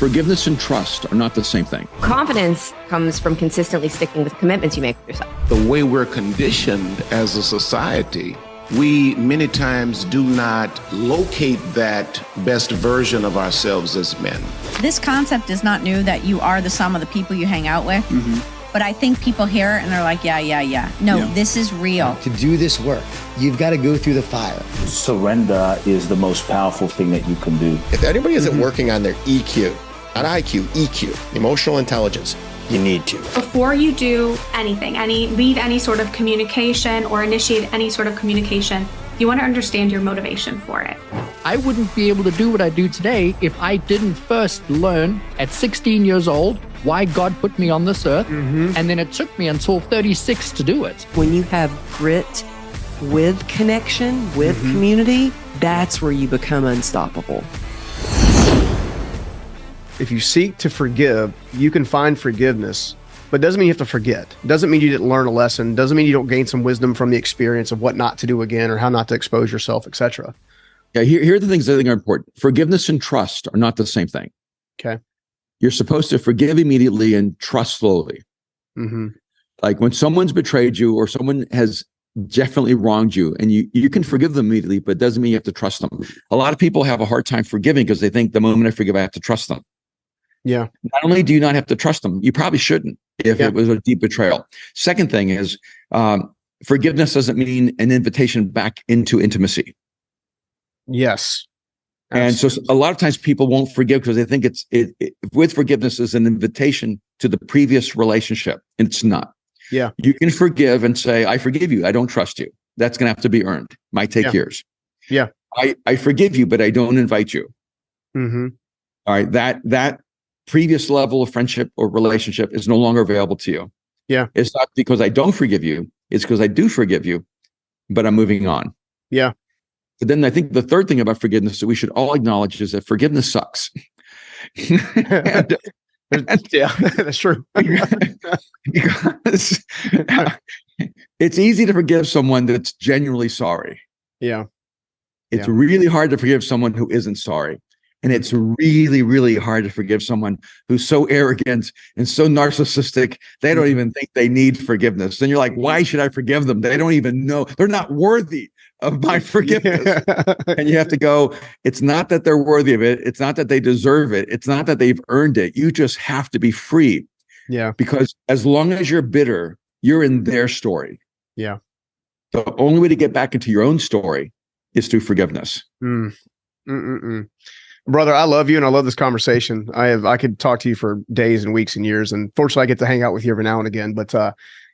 Forgiveness and trust are not the same thing. Confidence comes from consistently sticking with commitments you make with yourself. The way we're conditioned as a society, we many times do not locate that best version of ourselves as men. This concept is not new, that you are the sum of the people you hang out with. But I think people hear it and they're like, yeah. No, this is real. To do this work, you've got to go through the fire. Surrender is the most powerful thing that you can do. If anybody isn't working on their EQ, not IQ, EQ, emotional intelligence, you need to. Before you do anything, lead any sort of communication or initiate any sort of communication, you want to understand your motivation for it. I wouldn't be able to do what I do today if I didn't first learn at 16 years old why God put me on this earth. And then it took me until 36 to do it. When you have grit with connection, with community, that's where you become unstoppable. If you seek to forgive, you can find forgiveness, but it doesn't mean you have to forget. It doesn't mean you didn't learn a lesson. It doesn't mean you don't gain some wisdom from the experience of what not to do again or how not to expose yourself, etc. Yeah, here are the things I think are important. Forgiveness and trust are not the same thing. Okay. You're supposed to forgive immediately and trust slowly. Like when someone's betrayed you or someone has definitely wronged you, and you can forgive them immediately, but it doesn't mean you have to trust them. A lot of people have a hard time forgiving because they think the moment I forgive, I have to trust them. Yeah. Not only do you not have to trust them, you probably shouldn't if it was a deep betrayal. Second thing is forgiveness doesn't mean an invitation back into intimacy. Yes. And so a lot of times people won't forgive because they think with forgiveness is an invitation to the previous relationship. And it's not. Yeah. You can forgive and say, I forgive you. I don't trust you. That's going to have to be earned. Might take years. Yeah. I forgive you, but I don't invite you. All right. That previous level of friendship or relationship is no longer available to you. Yeah. It's not because I don't forgive you. It's because I do forgive you, but I'm moving on. Yeah. But then I think the third thing about forgiveness that we should all acknowledge is that forgiveness sucks. Yeah, that's true. Because it's easy to forgive someone that's genuinely sorry. Yeah. It's really hard to forgive someone who isn't sorry. And it's really, really hard to forgive someone who's so arrogant and so narcissistic, they don't even think they need forgiveness. And you're like, why should I forgive them? They don't even know. They're not worthy of my forgiveness. And you have to go, it's not that they're worthy of it. It's not that they deserve it. It's not that they've earned it. You just have to be free. Yeah. Because as long as you're bitter, you're in their story. Yeah. The only way to get back into your own story is through forgiveness. Brother, I love you and I love this conversation. I could talk to you for days and weeks and years. And fortunately, I get to hang out with you every now and again. But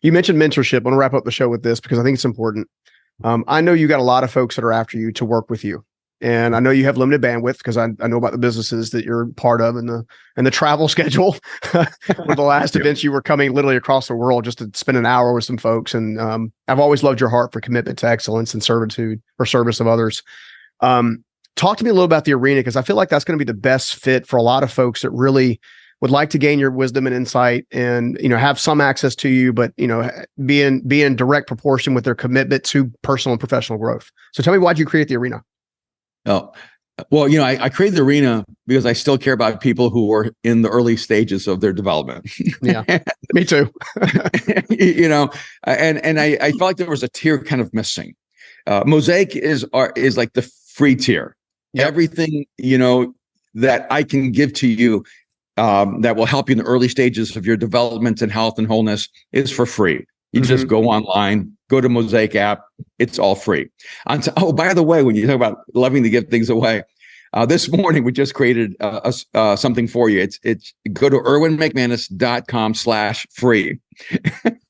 you mentioned mentorship. I want to wrap up the show with this because I think it's important. I know you got a lot of folks that are after you to work with you. And I know you have limited bandwidth because I know about the businesses that you're part of and the travel schedule. For the last events, you were coming literally across the world just to spend an hour with some folks. And I've always loved your heart for commitment to excellence and servitude or service of others. Talk to me a little about the arena, because I feel like that's going to be the best fit for a lot of folks that really would like to gain your wisdom and insight and, have some access to you, but, be in direct proportion with their commitment to personal and professional growth. So tell me, why'd you create the arena? Oh, well, I created the arena because I still care about people who are in the early stages of their development. Yeah, me too. And I felt like there was a tier kind of missing. Mosaic is like the free tier. Yep. Everything, that I can give to you that will help you in the early stages of your development and health and wholeness is for free. You just go online, go to Mosaic app. It's all free. Oh, by the way, when you talk about loving to give things away, this morning we just created something for you. It's go to irwinmcmanus.com/free.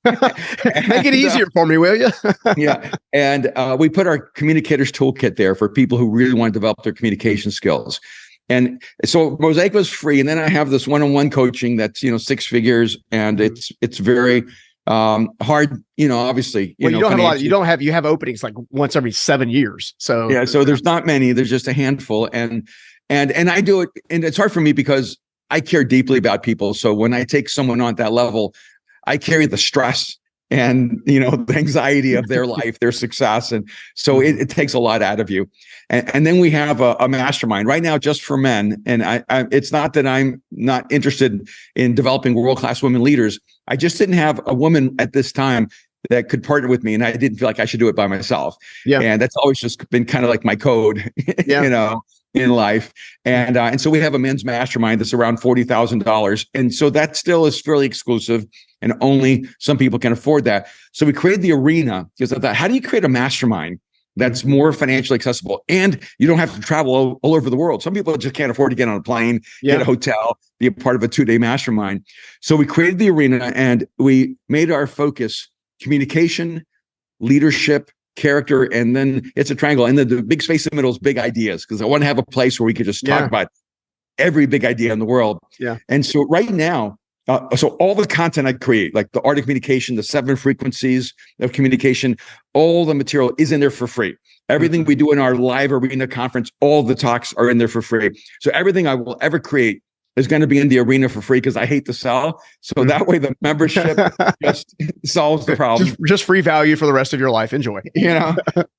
Make it easier for me, will you? Yeah. And we put our communicators toolkit there for people who really want to develop their communication skills. And so Mosaic was free. And then I have this one-on-one coaching that's, 6 figures, and it's very hard, obviously. Well, you don't have a lot. You have openings like once every 7 years. So yeah, so there's not many. There's just a handful, and I do it, and it's hard for me because I care deeply about people. So when I take someone on at that level, I carry the stress and the anxiety of their life, their success. And so it takes a lot out of you. And then we have a mastermind right now just for men. And I it's not that I'm not interested in developing world-class women leaders. I just didn't have a woman at this time that could partner with me, and I didn't feel like I should do it by myself. Yeah. And that's always just been kind of like my code, in life. And so we have a men's mastermind that's around $40,000. And so that still is fairly exclusive, and only some people can afford that. So we created the arena because I thought, how do you create a mastermind that's more financially accessible, and you don't have to travel all over the world? Some people just can't afford to get on a plane, get a hotel, be a part of a 2-day mastermind. So we created the arena, and we made our focus communication, leadership, character, and then it's a triangle. And the big space in the middle is big ideas, because I want to have a place where we could just talk about every big idea in the world. Yeah. And so right now, so all the content I create, like the art of communication, the 7 frequencies of communication, all the material is in there for free. Everything we do in our live arena conference, all the talks are in there for free. So everything I will ever create is going to be in the arena for free, because I hate to sell. So that way the membership just solves the problem. Just free value for the rest of your life. Enjoy.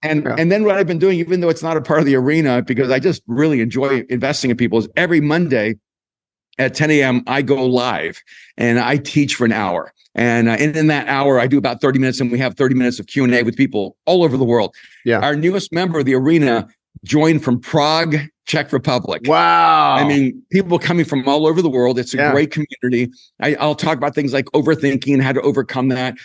And then what I've been doing, even though it's not a part of the arena, because I just really enjoy investing in people, is every Monday at 10 a.m. I go live and I teach for an hour. And in that hour, I do about 30 minutes, and we have 30 minutes of Q&A with people all over the world. Yeah. Our newest member of the arena joined from Prague, Czech Republic. Wow. I mean, people coming from all over the world. It's a great community. I'll talk about things like overthinking and how to overcome that.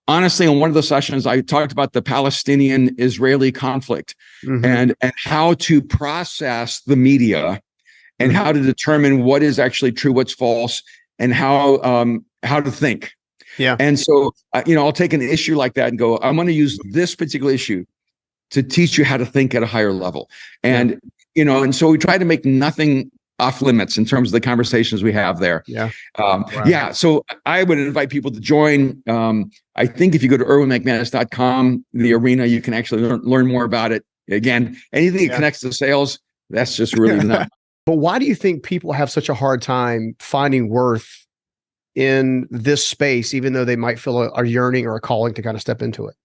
Honestly, in one of the sessions, I talked about the Palestinian-Israeli conflict and how to process the media and how to determine what is actually true, what's false, and how to think. Yeah. And so, I'll take an issue like that and go, I'm going to use this particular issue to teach you how to think at a higher level. And, and so we try to make nothing off limits in terms of the conversations we have there. Yeah. So I would invite people to join. I think if you go to erwinmcmanus.com, the arena, you can actually learn more about it. Again, anything that connects to sales, that's just really not. But why do you think people have such a hard time finding worth in this space, even though they might feel a yearning or a calling to kind of step into it?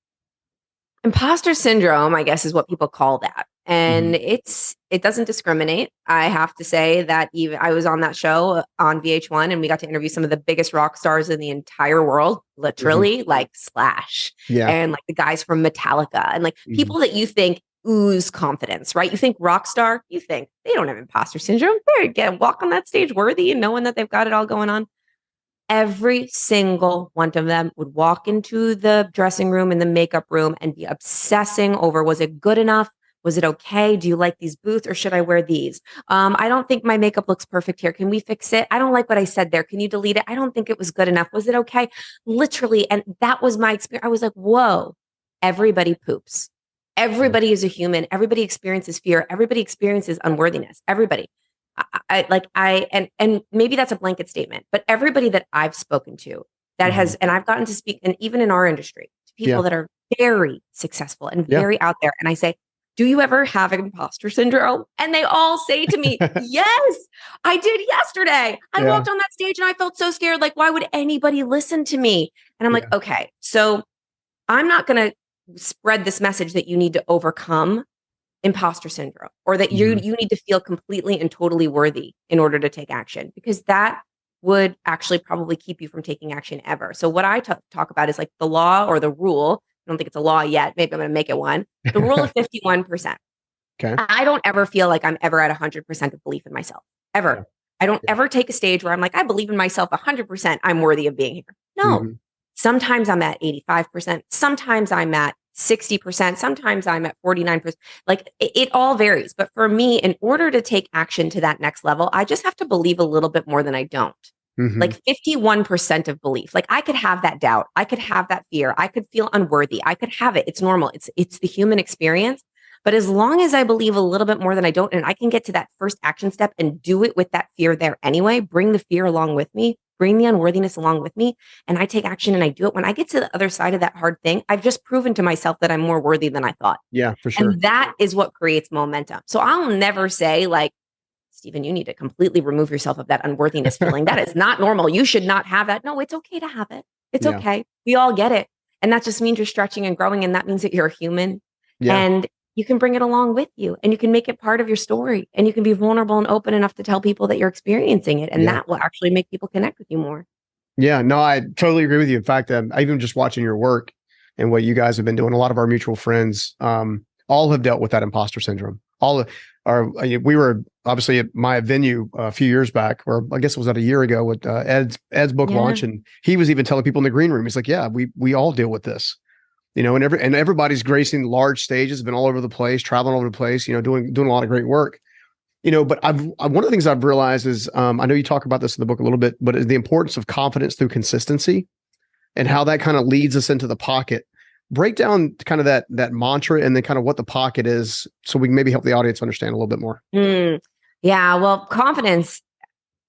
Imposter syndrome, I guess, is what people call that. And it doesn't discriminate. I have to say that even I was on that show on VH1, and we got to interview some of the biggest rock stars in the entire world, literally, like Slash and like the guys from Metallica, and like people that you think ooze confidence, right? You think rock star, you think they don't have imposter syndrome. They walk on that stage worthy and knowing that they've got it all going on. Every single one of them would walk into the dressing room and the makeup room and be obsessing over, was it good enough? Was it okay? Do you like these boots, or should I wear these? I don't think my makeup looks perfect here. Can we fix it? I don't like what I said there. Can you delete it? I don't think it was good enough. Was it okay? Literally. And that was my experience. I was like, whoa, everybody poops. Everybody is a human. Everybody experiences fear. Everybody experiences unworthiness. Everybody. And maybe that's a blanket statement, but everybody that I've spoken to that has, and I've gotten to speak, and even in our industry, to people that are very successful and very out there. And I say, do you ever have imposter syndrome? And they all say to me, yes, I did yesterday. I walked on that stage and I felt so scared. Like, why would anybody listen to me? And I'm like, okay, so I'm not going to spread this message that you need to overcome imposter syndrome, or that you need to feel completely and totally worthy in order to take action, because that would actually probably keep you from taking action ever. So what I talk about is like the law or the rule. I don't think it's a law yet. Maybe I'm going to make it one. The rule of 51%. Okay. I don't ever feel like I'm ever at 100% of belief in myself, ever. Yeah. I don't ever take a stage where I'm like, I believe in myself 100%. I'm worthy of being here. No. Sometimes I'm at 85%. Sometimes I'm at 60%. Sometimes I'm at 49%. Like it all varies. But for me, in order to take action to that next level, I just have to believe a little bit more than I don't. Like 51% of belief. Like I could have that doubt. I could have that fear. I could feel unworthy. I could have it. It's normal. It's the human experience. But as long as I believe a little bit more than I don't, and I can get to that first action step and do it with that fear there anyway, bring the fear along with me, bring the unworthiness along with me, and I take action and I do it. When I get to the other side of that hard thing, I've just proven to myself that I'm more worthy than I thought. Yeah, for sure. And that is what creates momentum. So I'll never say like, Stephen, you need to completely remove yourself of that unworthiness feeling. That is not normal. You should not have that. No, it's okay to have it. It's okay. We all get it. And that just means you're stretching and growing. And that means that you're a human. Yeah. And you can bring it along with you and you can make it part of your story and you can be vulnerable and open enough to tell people that you're experiencing it. And that will actually make people connect with you more. Yeah, no, I totally agree with you. In fact, I even just watching your work and what you guys have been doing, a lot of our mutual friends, all have dealt with that imposter syndrome. We were obviously at my venue a few years back, or I guess it was about a year ago with Ed's book launch. And he was even telling people in the green room, he's like, yeah, we all deal with this, and everybody's gracing large stages, been all over the place, traveling all over the place, doing a lot of great work. But one of the things I've realized is, I know you talk about this in the book a little bit, but is the importance of confidence through consistency and how that kind of leads us into the pocket. Break down kind of that mantra and then kind of what the pocket is so we can maybe help the audience understand a little bit more. Yeah. Well, confidence,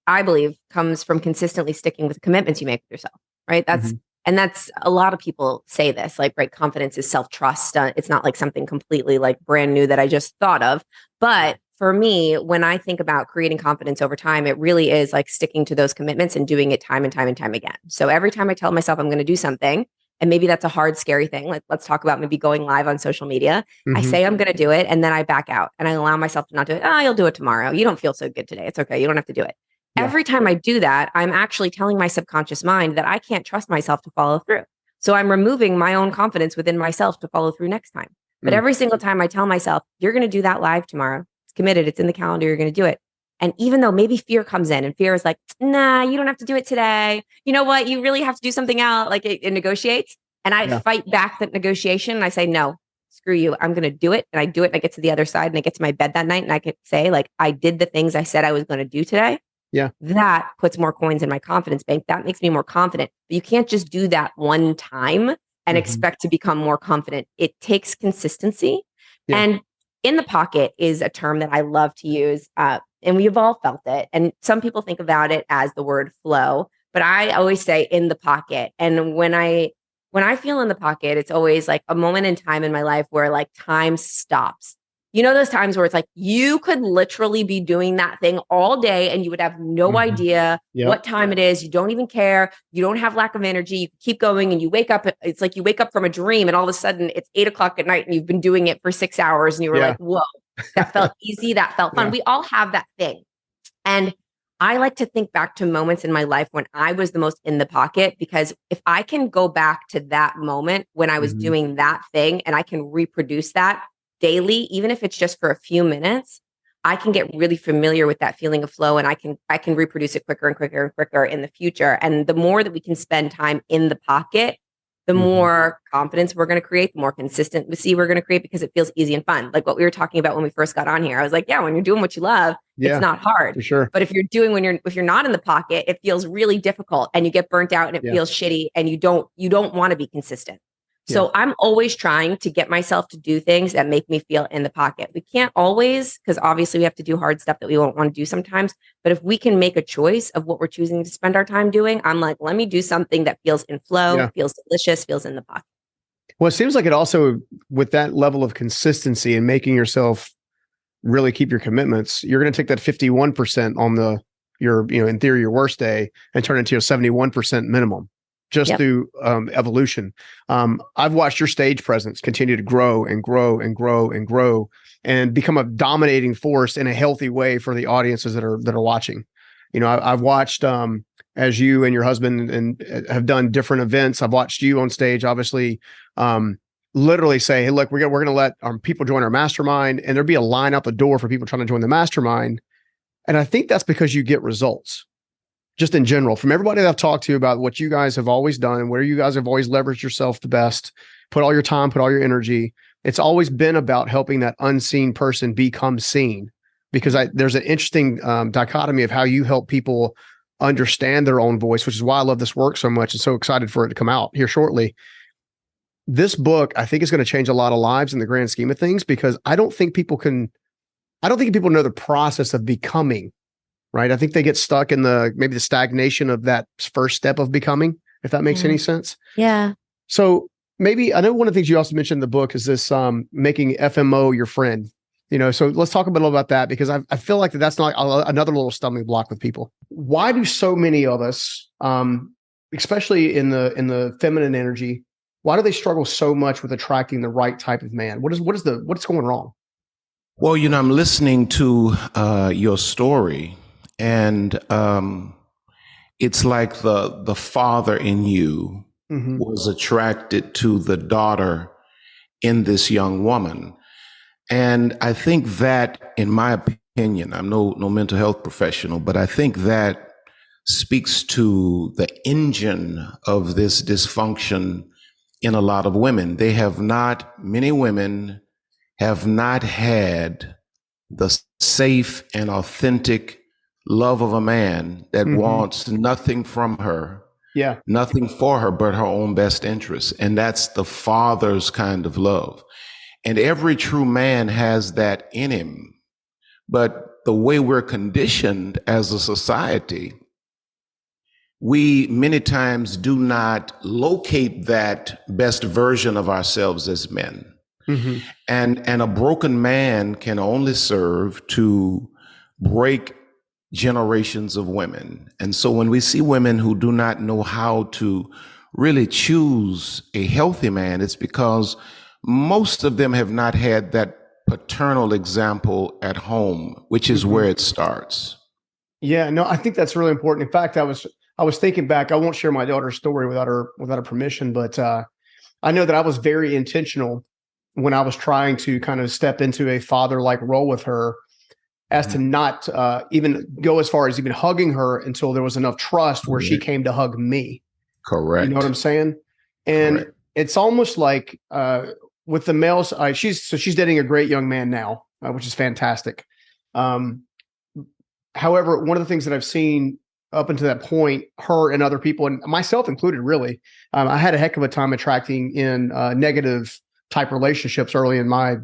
I believe, comes from consistently sticking with commitments you make with yourself, right? That's a lot of people say this, like, right, confidence is self-trust. It's not like something completely like brand new that I just thought of. But for me, when I think about creating confidence over time, it really is like sticking to those commitments and doing it time and time and time again. So every time I tell myself I'm going to do something, and maybe that's a hard, scary thing. Like, let's talk about maybe going live on social media. I say I'm going to do it and then I back out and I allow myself to not do it. Oh, you'll do it tomorrow. You don't feel so good today. It's okay. You don't have to do it. Yeah. Every time I do that, I'm actually telling my subconscious mind that I can't trust myself to follow through. So I'm removing my own confidence within myself to follow through next time. But every single time I tell myself, you're going to do that live tomorrow. It's committed. It's in the calendar. You're going to do it. And even though maybe fear comes in and fear is like, nah, you don't have to do it today. You know what? You really have to do something else. Like it negotiates. And I fight back that negotiation and I say, no, screw you. I'm going to do it. And I do it. And I get to the other side and I get to my bed that night and I could say, like, I did the things I said I was going to do today. Yeah. That puts more coins in my confidence bank. That makes me more confident. But you can't just do that one time and expect to become more confident. It takes consistency. Yeah. And in the pocket is a term that I love to use. And we've all felt it. And some people think about it as the word flow, but I always say in the pocket. And when I feel in the pocket, it's always like a moment in time in my life where like time stops. You know, those times where it's like you could literally be doing that thing all day and you would have no idea what time it is. You don't even care. You don't have lack of energy. You keep going and you wake up. It's like you wake up from a dream and all of a sudden it's 8 o'clock at night and you've been doing it for 6 hours and you were like, whoa, that felt easy. That felt fun. We all have that thing. And I like to think back to moments in my life when I was the most in the pocket, because if I can go back to that moment when I was doing that thing and I can reproduce that daily, even if it's just for a few minutes, I can get really familiar with that feeling of flow and I can reproduce it quicker and quicker and quicker in the future. And the more that we can spend time in the pocket, the more confidence we're going to create, the more consistency we're going to create because it feels easy and fun. Like what we were talking about when we first got on here. I was like, yeah, when you're doing what you love, it's not hard. For sure. But if you're not in the pocket, it feels really difficult and you get burnt out and it feels shitty and you don't want to be consistent. So I'm always trying to get myself to do things that make me feel in the pocket. We can't always, because obviously we have to do hard stuff that we won't want to do sometimes. But if we can make a choice of what we're choosing to spend our time doing, I'm like, let me do something that feels in flow, feels delicious, feels in the pocket. Well, it seems like it also, with that level of consistency and making yourself really keep your commitments, you're going to take that 51% on in theory, your worst day and turn it into a 71% minimum. Just through evolution. I've watched your stage presence continue to grow and grow and grow and grow and become a dominating force in a healthy way for the audiences that are watching. You know, I've watched as you and your husband and have done different events. I've watched you on stage, obviously, literally say, hey, look, we're going to let our people join our mastermind, and there'll be a line out the door for people trying to join the mastermind. And I think that's because you get results. Just in general, from everybody that I've talked to about what you guys have always done and where you guys have always leveraged yourself the best, put all your time, put all your energy. It's always been about helping that unseen person become seen, because there's an interesting dichotomy of how you help people understand their own voice, which is why I love this work so much and so excited for it to come out here shortly. This book, I think, is going to change a lot of lives in the grand scheme of things, because I don't think people know the process of becoming. Right. I think they get stuck in maybe the stagnation of that first step of becoming, if that makes any sense. Yeah. So maybe, I know one of the things you also mentioned in the book is this making FMO your friend. You know, so let's talk a little about that, because I feel like that's not another little stumbling block with people. Why do so many of us especially in the feminine energy, why do they struggle so much with attracting the right type of man? What's going wrong? Well, I'm listening to your story, and it's like the father in you was attracted to the daughter in this young woman. And I think that, in my opinion, I'm no mental health professional, but I think that speaks to the engine of this dysfunction in a lot of women. Many women have not had the safe and authentic love of a man that wants nothing from her, nothing for her but her own best interests. And that's the father's kind of love. And every true man has that in him. But the way we're conditioned as a society, we many times do not locate that best version of ourselves as men. And a broken man can only serve to break generations of women. And so when we see women who do not know how to really choose a healthy man, it's because most of them have not had that paternal example at home, which is where it starts. Yeah, no, I think that's really important. In fact, I was thinking back. I won't share my daughter's story without her permission, but I know that I was very intentional when I was trying to kind of step into a father-like role with her, as to not even go as far as even hugging her until there was enough trust where she came to hug me. Correct. You know what I'm saying? And it's almost like with the males, she's dating a great young man now, which is fantastic. However, one of the things that I've seen up until that point, her and other people, and myself included, really, I had a heck of a time attracting in negative type relationships early in my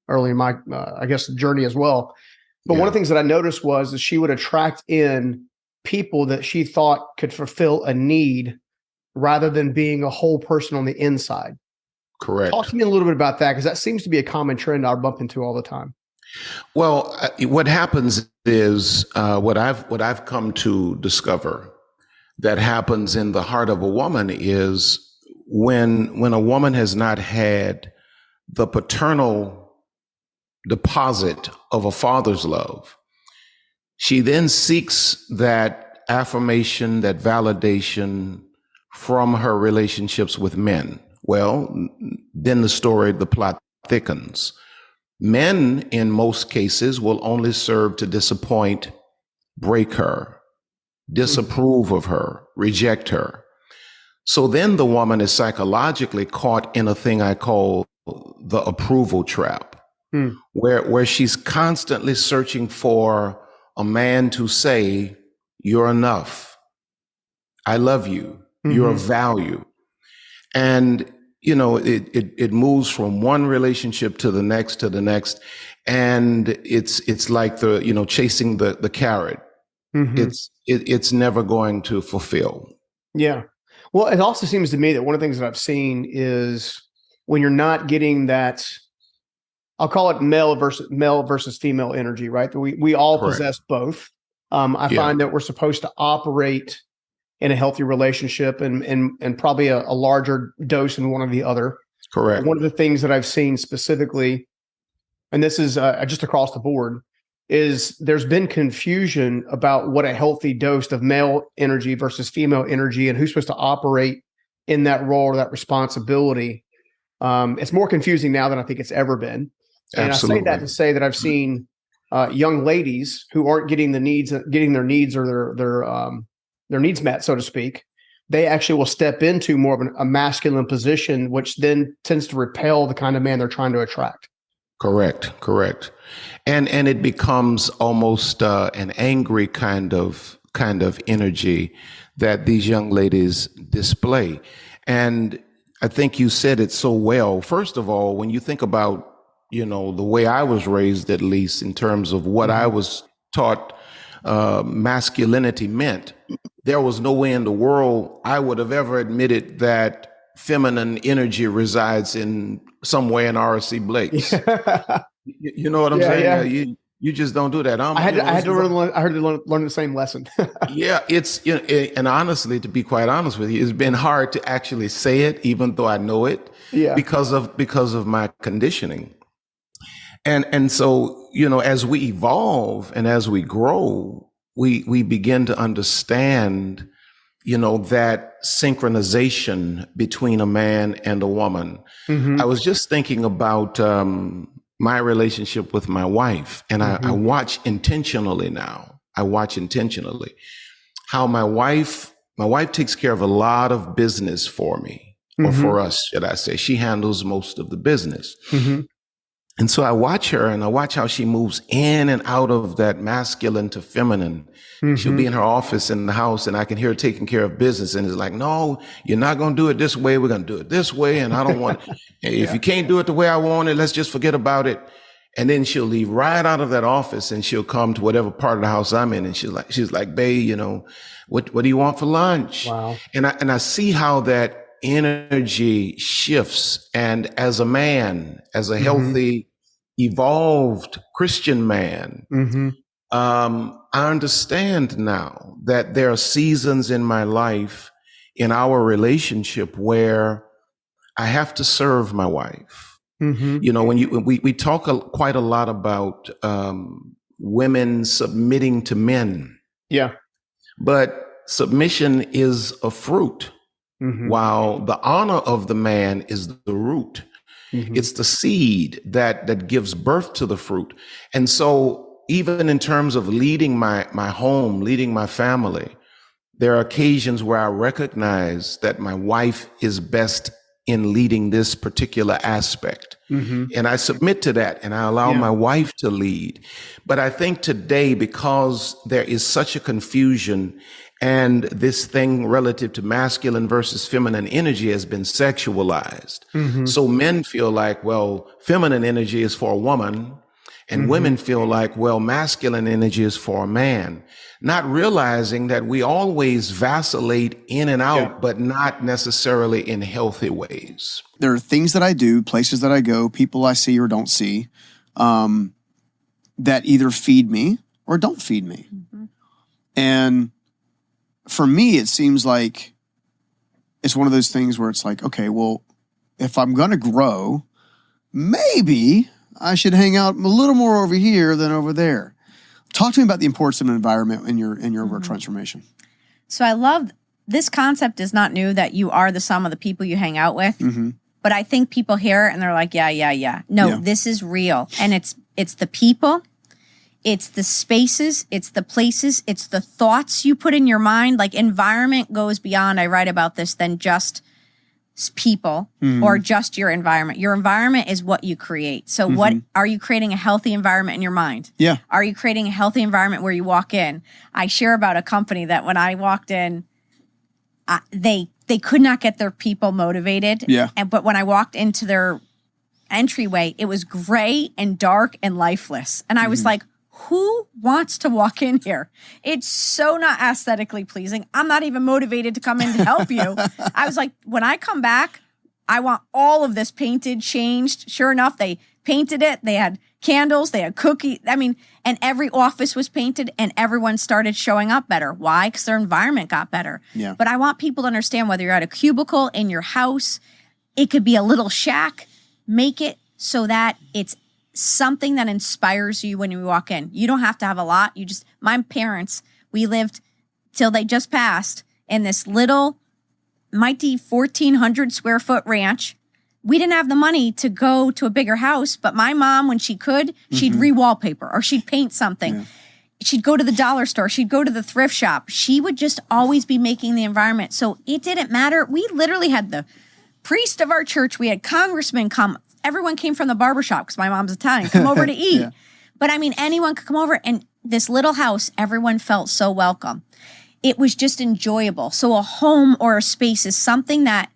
I guess journey as well. But one of the things that I noticed was that she would attract in people that she thought could fulfill a need rather than being a whole person on the inside. Correct. Talk to me a little bit about that, because that seems to be a common trend I bump into all the time. Well, what happens is what I've come to discover that happens in the heart of a woman is when a woman has not had the paternal deposit of a father's love, she then seeks that affirmation, that validation from her relationships with men. Well, then the plot thickens. Men, in most cases, will only serve to disappoint, break her, disapprove of her, reject her. So then the woman is psychologically caught in a thing I call the approval trap, where she's constantly searching for a man to say, "You're enough. I love you. You're of value." And it moves from one relationship to the next, and it's like chasing the carrot. It's never going to fulfill. Yeah. Well, it also seems to me that one of the things that I've seen is when you're not getting that, I'll call it male versus female energy, right? We all possess both. I find that we're supposed to operate in a healthy relationship and probably a larger dose in one or the other. Correct. One of the things that I've seen specifically, and this is just across the board, is there's been confusion about what a healthy dose of male energy versus female energy and who's supposed to operate in that role or that responsibility. It's more confusing now than I think it's ever been. And Absolutely. I say that to say that I've seen young ladies who aren't getting their needs or their needs met, so to speak. They actually will step into more of a masculine position, which then tends to repel the kind of man they're trying to attract. Correct. And it becomes almost an angry kind of energy that these young ladies display. And I think you said it so well. First of all, when you think about, the way I was raised, at least in terms of what I was taught masculinity meant, there was no way in the world I would have ever admitted that feminine energy resides in somewhere in R.C. Blake's. You know what I'm saying? You just don't do that. I had to learn the same lesson. Yeah, it's and honestly, to be quite honest with you, it's been hard to actually say it, even though I know it. Yeah. Because of my conditioning. And so, as we evolve and as we grow, we begin to understand, that synchronization between a man and a woman. I was just thinking about my relationship with my wife, and I watch intentionally now. I watch intentionally how my wife takes care of a lot of business for me, or for us, should I say. She handles most of the business. And so I watch her, and I watch how she moves in and out of that masculine to feminine. She'll be in her office in the house, and I can hear her taking care of business. And it's like, no, you're not going to do it this way. We're going to do it this way. And I don't want it. If you can't do it the way I want it, let's just forget about it. And then she'll leave right out of that office, and she'll come to whatever part of the house I'm in. And she's like, babe, what do you want for lunch? Wow. And I see how that energy shifts. And as a man, as a healthy, evolved Christian man, I understand now that there are seasons in my life, in our relationship, where I have to serve my wife. When we talk quite a lot about women submitting to men. Yeah. But submission is a fruit, while the honor of the man is the root. It's the seed that gives birth to the fruit. And so even in terms of leading my home, leading my family, there are occasions where I recognize that my wife is best in leading this particular aspect. And I submit to that, and I allow my wife to lead. But I think today, because there is such a confusion, and this thing relative to masculine versus feminine energy has been sexualized. So men feel like, well, feminine energy is for a woman, and women feel like, well, masculine energy is for a man, not realizing that we always vacillate in and out, but not necessarily in healthy ways. There are things that I do, places that I go, people I see or don't see, that either feed me or don't feed me. And for me, it seems like it's one of those things where it's like, okay, well, if I'm going to grow, maybe I should hang out a little more over here than over there. Talk to me about the importance of an environment in your work transformation. So I love this concept is not new, that you are the sum of the people you hang out with. But I think people hear it and they're like, yeah. No, this is real. And it's the people, it's the spaces, it's the places, it's the thoughts you put in your mind. Like environment goes beyond, I write about this, than just people or just your environment. Your environment is what you create. So what are you creating a healthy environment in your mind? Yeah. Are you creating a healthy environment where you walk in? I share about a company that when I walked in, they could not get their people motivated. Yeah. But when I walked into their entryway, it was gray and dark and lifeless. And I was like, who wants to walk in here? It's so not aesthetically pleasing. I'm not even motivated to come in to help you. I was like, when I come back, I want all of this painted, changed. Sure enough, they painted it. They had candles, they had cookies. And every office was painted and everyone started showing up better. Why? Because their environment got better. Yeah. But I want people to understand, whether you're at a cubicle, in your house, it could be a little shack, make it so that it's something that inspires you when you walk in. You don't have to have a lot. My parents, we lived till they just passed in this little mighty 1,400 square foot ranch. We didn't have the money to go to a bigger house, but my mom, when she could, she'd re-wallpaper or she'd paint something. Yeah. She'd go to the dollar store. She'd go to the thrift shop. She would just always be making the environment. So it didn't matter. We literally had the priest of our church. We had congressmen come. Everyone came from the barbershop because my mom's Italian, come over to eat. But anyone could come over, and this little house, everyone felt so welcome. It was just enjoyable. So a home or a space is something that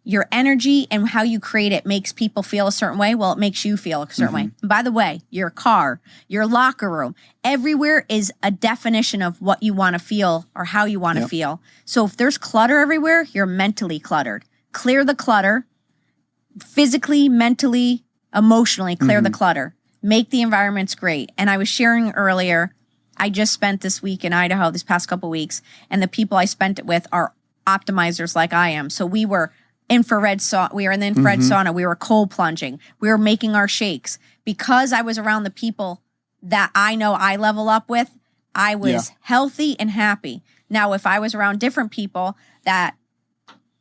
your energy and how you create it makes people feel a certain way. Well, it makes you feel a certain way. And by the way, your car, your locker room, everywhere is a definition of what you want to feel or how you want to feel. So if there's clutter everywhere, you're mentally cluttered. Clear the clutter. Physically, mentally, emotionally, clear the clutter. make the environments great. And I was sharing earlier, I just spent this week in Idaho, this past couple weeks, and the people I spent it with are optimizers like I am. So we were infrared sauna. We were in the infrared sauna. We were cold plunging. We were making our shakes. Because I was around the people that I know I level up with, I was healthy and happy. Now, if I was around different people that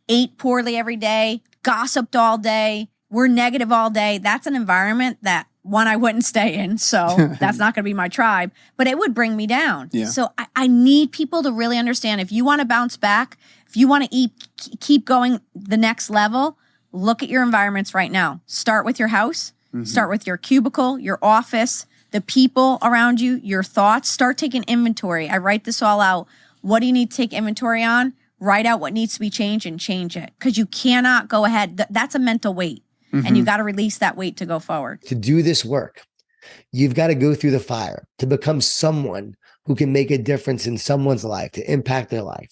ate poorly every day, gossiped all day, were negative all day, that's an environment that, one, I wouldn't stay in. So that's not going to be my tribe, but it would bring me down. Yeah. So I need people to really understand, if you want to bounce back, if you want to keep going the next level, look at your environments right now. Start with your house, start with your cubicle, your office, the people around you, your thoughts. Start taking inventory. I write this all out. What do you need to take inventory on? Write out what needs to be changed and change it, because you cannot go ahead. That's a mental weight. And you got to release that weight to go forward. To do this work, you've got to go through the fire to become someone who can make a difference in someone's life, to impact their life.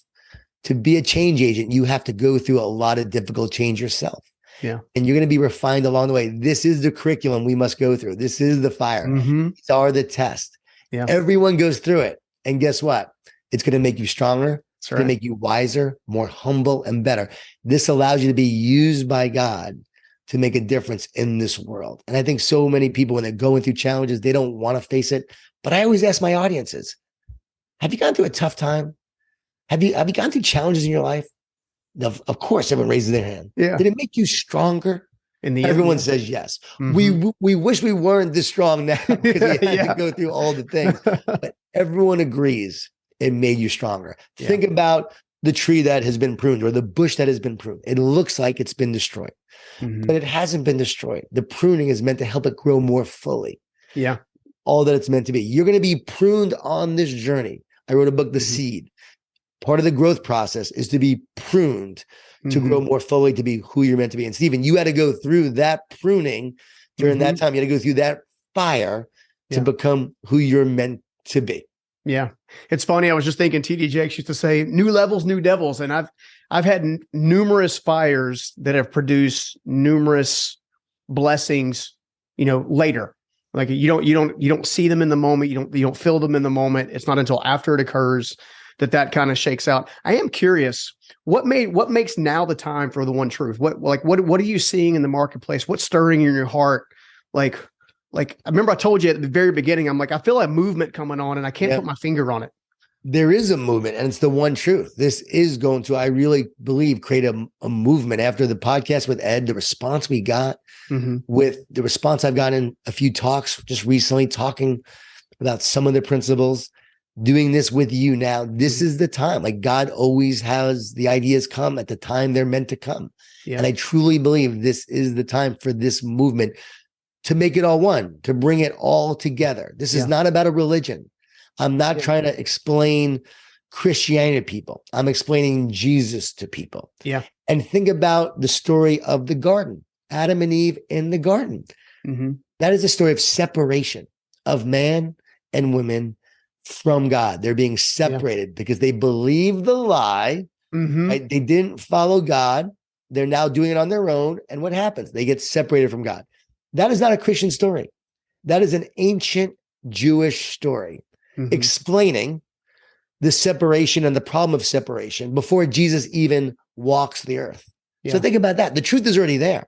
To be a change agent, you have to go through a lot of difficult change yourself. Yeah. And you're going to be refined along the way. This is the curriculum we must go through. This is the fire. These are the tests. Yeah. Everyone goes through it. And guess what? It's going to make you stronger. It's going to right. make you wiser, more humble, and better. This allows you to be used by God to make a difference in this world. And I think so many people, when they're going through challenges, they don't want to face it. But I always ask my audiences, have you gone through a tough time? Have you gone through challenges in your life? Of course, everyone raises their hand. Yeah. Did it make you stronger? In the Everyone end, says yes. We wish we weren't this strong now because we had to go through all the things. But everyone agrees it made you stronger. Yeah. Think about the tree that has been pruned or the bush that has been pruned. It looks like it's been destroyed, but it hasn't been destroyed. The pruning is meant to help it grow more fully. Yeah. All that it's meant to be. You're going to be pruned on this journey. I wrote a book, The Seed. Part of the growth process is to be pruned to grow more fully, to be who you're meant to be. And Stephen, you had to go through that pruning during that time. You had to go through that fire to become who you're meant to be. Yeah. It's funny. I was just thinking TD Jakes used to say, new levels, new devils. And I've had numerous fires that have produced numerous blessings, later. Like you don't see them in the moment. You don't feel them in the moment. It's not until after it occurs that kind of shakes out. I am curious, what makes now the time for the one truth? What are you seeing in the marketplace? What's stirring in your heart? Like I remember I told you at the very beginning, I'm like, I feel a movement coming on and I can't put my finger on it. There is a movement, and it's the one truth. This is going to, I really believe, create a movement. After the podcast with Ed, the response we got with the response I've gotten in a few talks just recently, talking about some of the principles, doing this with you now, this is the time. Like God always has the ideas come at the time they're meant to come. Yeah. And I truly believe this is the time for this movement to make it all one, to bring it all together. This is not about a religion. I'm not trying to explain Christianity to people. I'm explaining Jesus to people. Yeah. And think about the story of the garden, Adam and Eve in the garden. That is a story of separation of man and women from God. They're being separated because they believe the lie. Right? They didn't follow God. They're now doing it on their own. And what happens? They get separated from God. That is not a Christian story. That is an ancient Jewish story explaining the separation and the problem of separation before Jesus even walks the earth. So think about that. The truth is already there.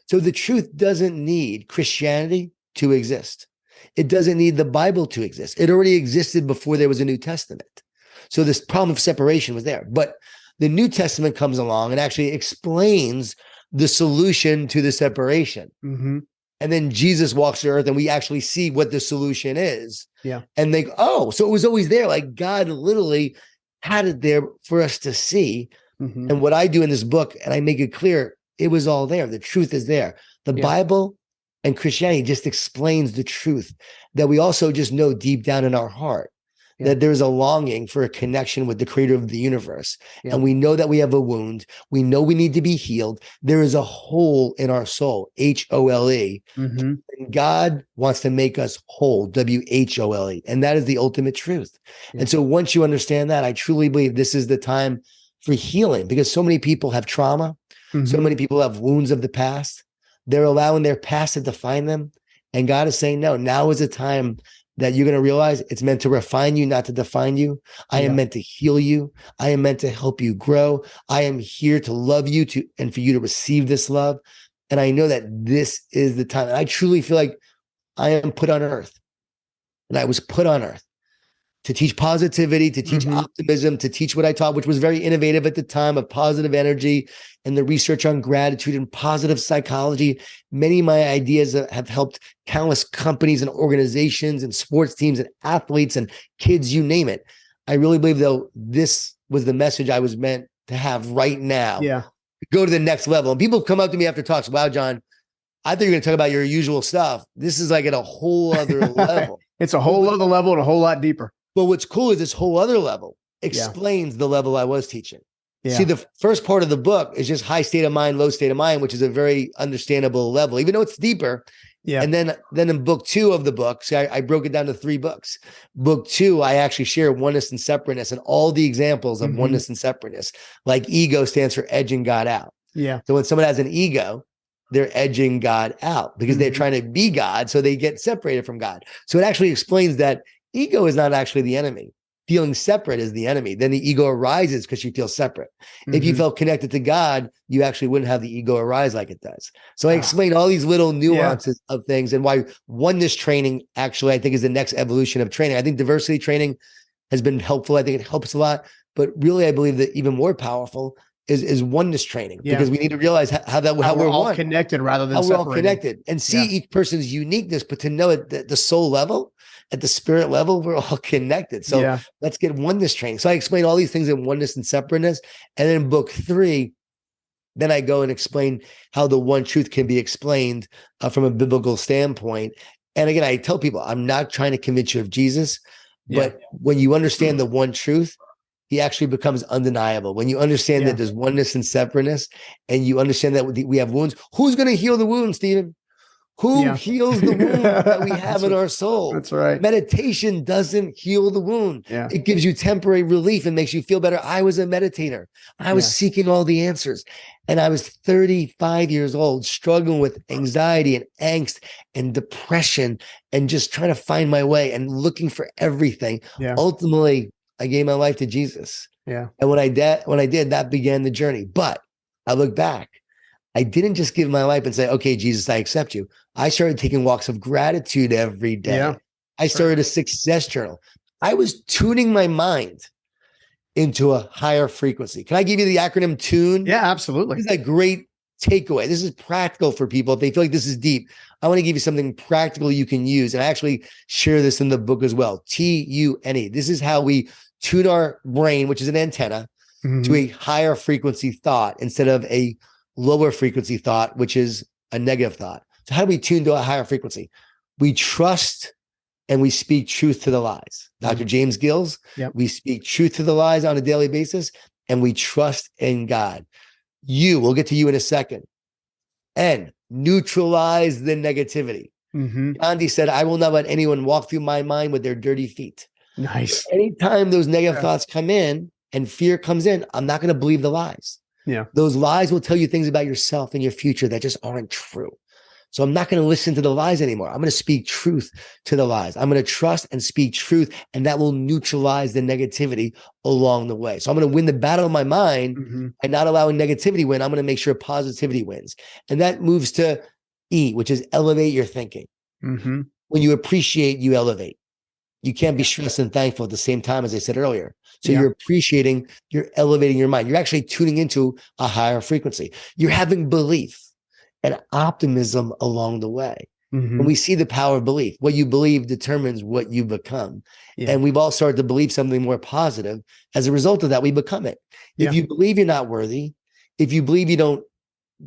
So the truth doesn't need Christianity to exist. It doesn't need the Bible to exist. It already existed before there was a New Testament. So this problem of separation was there. But the New Testament comes along and actually explains the solution to the separation. And then Jesus walks the earth and we actually see what the solution is. Yeah. And they go, oh, so it was always there. Like God literally had it there for us to see. And what I do in this book, and I make it clear, it was all there. The truth is there. The Bible and Christianity just explains the truth that we also just know deep down in our heart, that there's a longing for a connection with the creator of the universe. And we know that we have a wound. We know we need to be healed. There is a hole in our soul, H-O-L-E. And God wants to make us whole, W-H-O-L-E. And that is the ultimate truth. And so once you understand that, I truly believe this is the time for healing, because so many people have trauma. So many people have wounds of the past. They're allowing their past to define them And God is saying, no, now is the time that you're going to realize it's meant to refine you, not to define you. I am meant to heal you. I am meant to help you grow. I am here to love you and for you to receive this love. And I know that this is the time. And I truly feel like I am put on earth. And I was put on earth to teach positivity, to teach optimism, to teach what I taught, which was very innovative at the time, of positive energy and the research on gratitude and positive psychology. Many of my ideas have helped countless companies and organizations and sports teams and athletes and kids, you name it. I really believe, though, this was the message I was meant to have right now. Yeah. Go to the next level. And people come up to me after talks, wow, John, I thought you were going to talk about your usual stuff. This is like at a whole other level. It's a whole other level and a whole lot deeper. But what's cool is this whole other level explains the level I was teaching. Yeah. See, the first part of the book is just high state of mind, low state of mind, which is a very understandable level, even though it's deeper. Yeah. And then in book 2 of the book, see, I broke it down to 3 books. Book 2, I actually share oneness and separateness and all the examples of oneness and separateness. Like ego stands for edging God out. Yeah. So when someone has an ego, they're edging God out because they're trying to be God. So they get separated from God. So it actually explains that ego is not actually the enemy. Feeling separate is the enemy. Then the ego arises because you feel separate. If you felt connected to God, you actually wouldn't have the ego arise like it does. So I explained all these little nuances of things and why oneness training actually, I think, is the next evolution of training. I think diversity training has been helpful. I think it helps a lot. But really, I believe that even more powerful is oneness training, because we need to realize how we're all one. Connected rather than how separated. we're all connected, and see each person's uniqueness, but to know at the soul level, at the spirit level, we're all connected. So let's get oneness training. So I explain all these things in oneness and separateness. And then in book 3, then I go and explain how the one truth can be explained from a biblical standpoint. And again, I tell people, I'm not trying to convince you of Jesus, but when you understand the one truth, he actually becomes undeniable. When you understand that there's oneness and separateness, and you understand that we have wounds, who's going to heal the wound, Stephen? Who heals the wound that we have in our soul? That's right. Meditation doesn't heal the wound. Yeah. It gives you temporary relief and makes you feel better. I was a meditator. I was seeking all the answers. And I was 35 years old, struggling with anxiety and angst and depression and just trying to find my way and looking for everything. Yeah. Ultimately, I gave my life to Jesus. Yeah. And when I did, that began the journey. But I look back, I didn't just give my life and say, okay, Jesus, I accept you. I started taking walks of gratitude every day. Yeah. I started a success journal. I was tuning my mind into a higher frequency. Can I give you the acronym TUNE? Yeah, absolutely. This is a great takeaway. This is practical for people. If they feel like this is deep, I want to give you something practical you can use. And I actually share this in the book as well. TUNE. This is how we tune our brain, which is an antenna, to a higher frequency thought instead of a lower frequency thought, which is a negative thought. So how do we tune to a higher frequency? We trust and we speak truth to the lies. Dr. James Gills, we speak truth to the lies on a daily basis, and we trust in God. We'll get to you in a second. And neutralize the negativity. Gandhi said, I will not let anyone walk through my mind with their dirty feet. Nice. Anytime those negative thoughts come in and fear comes in, I'm not going to believe the lies. Yeah. Those lies will tell you things about yourself and your future that just aren't true. So I'm not going to listen to the lies anymore. I'm going to speak truth to the lies. I'm going to trust and speak truth, and that will neutralize the negativity along the way. So I'm going to win the battle of my mind by not allowing negativity to win. I'm going to make sure positivity wins. And that moves to E, which is elevate your thinking. When you appreciate, you elevate. You can't be stressed and thankful at the same time, as I said earlier. So you're appreciating, you're elevating your mind. You're actually tuning into a higher frequency. You're having belief and optimism along the way. When we see the power of belief, what you believe determines what you become. And we've all started to believe something more positive. As a result of that, we become it. If you believe you're not worthy, if you believe you don't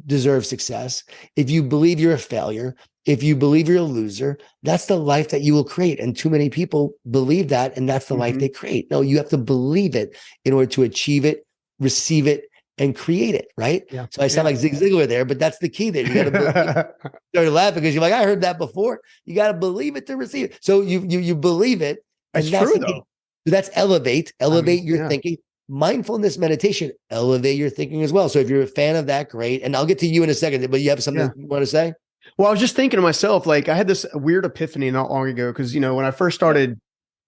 deserve success, if you believe you're a failure, if you believe you're a loser, that's the life that you will create. And too many people believe that, and that's the life they create. No, you have to believe it in order to achieve it, receive it, and create it, right? Yeah. So I sound like Zig Ziglar there, but that's the key there. You got to believe. Started laughing because you're like, I heard that before. You got to believe it to receive it. So you believe it. It's true though. So that's elevate your thinking. Mindfulness meditation, elevate your thinking as well. So if you're a fan of that, great. And I'll get to you in a second, but you have something you want to say? Well, I was just thinking to myself, like I had this weird epiphany not long ago because when I first started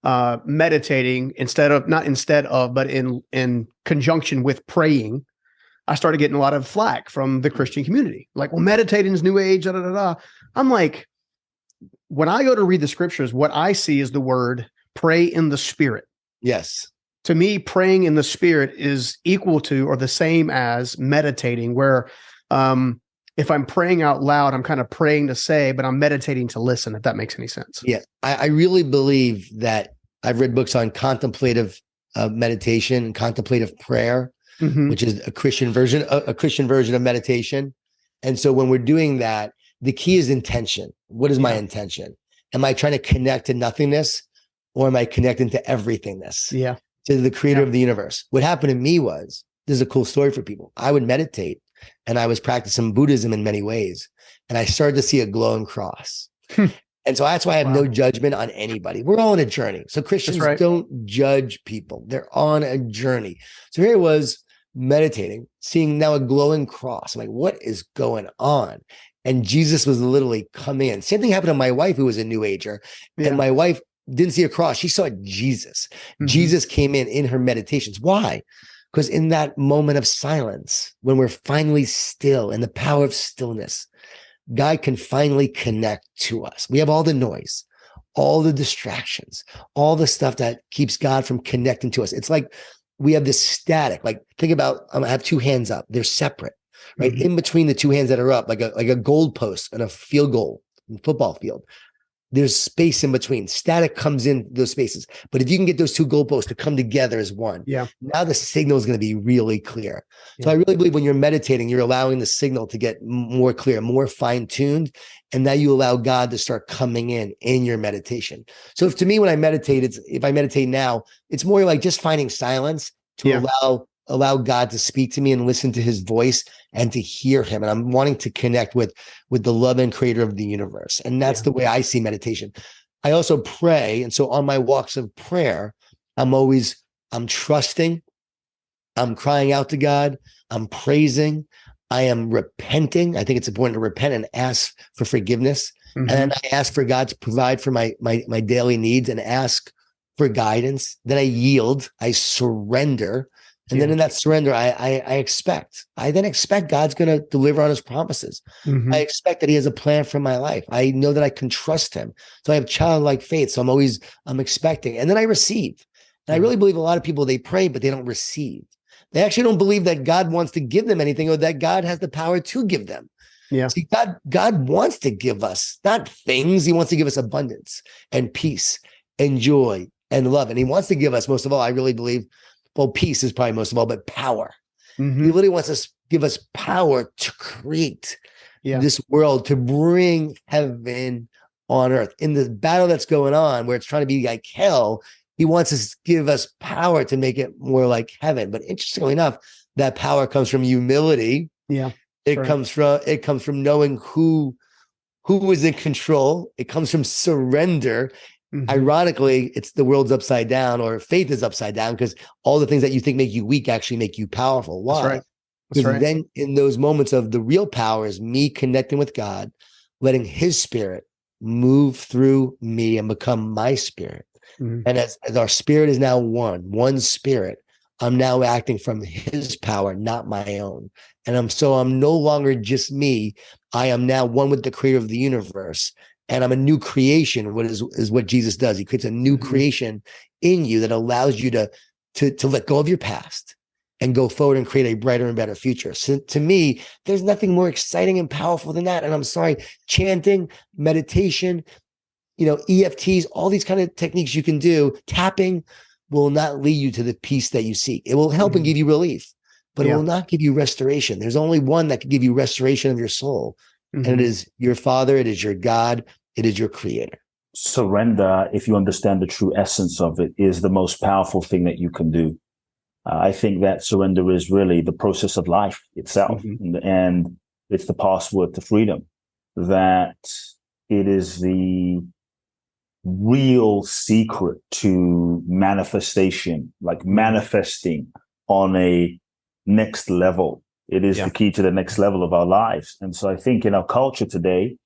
meditating, not instead of, but in conjunction with praying, I started getting a lot of flack from the Christian community. Like, well, meditating is new age. Da, da, da, da. I'm like, when I go to read the scriptures, what I see is the word pray in the spirit. Yes. To me, praying in the spirit is equal to or the same as meditating, where if I'm praying out loud, I'm kind of praying to say, but I'm meditating to listen, if that makes any sense. Yeah. I really believe that I've read books on contemplative meditation and contemplative prayer, which is a Christian version of meditation. And so when we're doing that, the key is intention. What is my intention? Am I trying to connect to nothingness, or am I connecting to everythingness? Yeah. To the creator of the universe. What happened to me was, this is a cool story for people. I would meditate and I was practicing Buddhism in many ways. And I started to see a glowing cross. And so that's why I have no judgment on anybody. We're all on a journey. So Christians don't judge people. They're on a journey. So here I was meditating, seeing now a glowing cross. I'm like, what is going on? And Jesus was literally coming in. Same thing happened to my wife, who was a New Ager. And my wife didn't see a cross. She saw Jesus. Jesus came in her meditations. Why? Because in that moment of silence, when we're finally still, in the power of stillness, God can finally connect to us. We have all the noise, all the distractions, all the stuff that keeps God from connecting to us. It's like we have this static. Like, think about, I have two hands up. They're separate, right? In between the two hands that are up, like a goal post and a field goal in a football field. There's space in between. Static comes in those spaces. But if you can get those two goalposts to come together as one, now the signal is going to be really clear. So I really believe when you're meditating, you're allowing the signal to get more clear, more fine-tuned, and now you allow God to start coming in your meditation. So to me, when I meditate, if I meditate now, it's more like just finding silence to allow God to speak to me and listen to his voice and to hear him. And I'm wanting to connect with the love and creator of the universe. And that's the way I see meditation. I also pray. And so on my walks of prayer, I'm trusting, I'm crying out to God, I'm praising, I am repenting. I think it's important to repent and ask for forgiveness. And then I ask for God to provide for my daily needs and ask for guidance. Then I yield, I surrender. And then in that surrender, I then expect God's going to deliver on his promises. I expect that he has a plan for my life. I know that I can trust him. So I have childlike faith. So I'm expecting. And then I receive. And I really believe a lot of people, they pray, but they don't receive. They actually don't believe that God wants to give them anything or that God has the power to give them. Yeah. See, God wants to give us not things. He wants to give us abundance and peace and joy and love. And he wants to give us, most of all, I really believe, well, peace is probably most of all, but power. He really wants to give us power to create this world, to bring heaven on earth. In the battle that's going on, where it's trying to be like hell, he wants to give us power to make it more like heaven. But interestingly enough, that power comes from humility. Yeah. It comes from knowing who is in control. It comes from surrender. Ironically, it's the world's upside down, or faith is upside down, because all the things that you think make you weak actually make you powerful. Why? Because then in those moments of the real power is me connecting with God, letting his spirit move through me and become my spirit. And as our spirit is now one spirit, I'm now acting from his power, not my own. And I'm no longer just me. I am now one with the creator of the universe. And I'm a new creation. What is what Jesus does. He creates a new creation in you that allows you to let go of your past and go forward and create a brighter and better future. So to me, there's nothing more exciting and powerful than that. And I'm sorry, chanting, meditation, EFTs, all these kind of techniques you can do, tapping will not lead you to the peace that you seek. It will help and give you relief, but it will not give you restoration. There's only one that can give you restoration of your soul. And it is your Father, it is your God, it is your creator. Surrender, if you understand the true essence of it, is the most powerful thing that you can do. I think that surrender is really the process of life itself. And it's the password to freedom. That it is the real secret to manifestation, like manifesting on a next level. It is the key to the next level of our lives. And so I think in our culture today,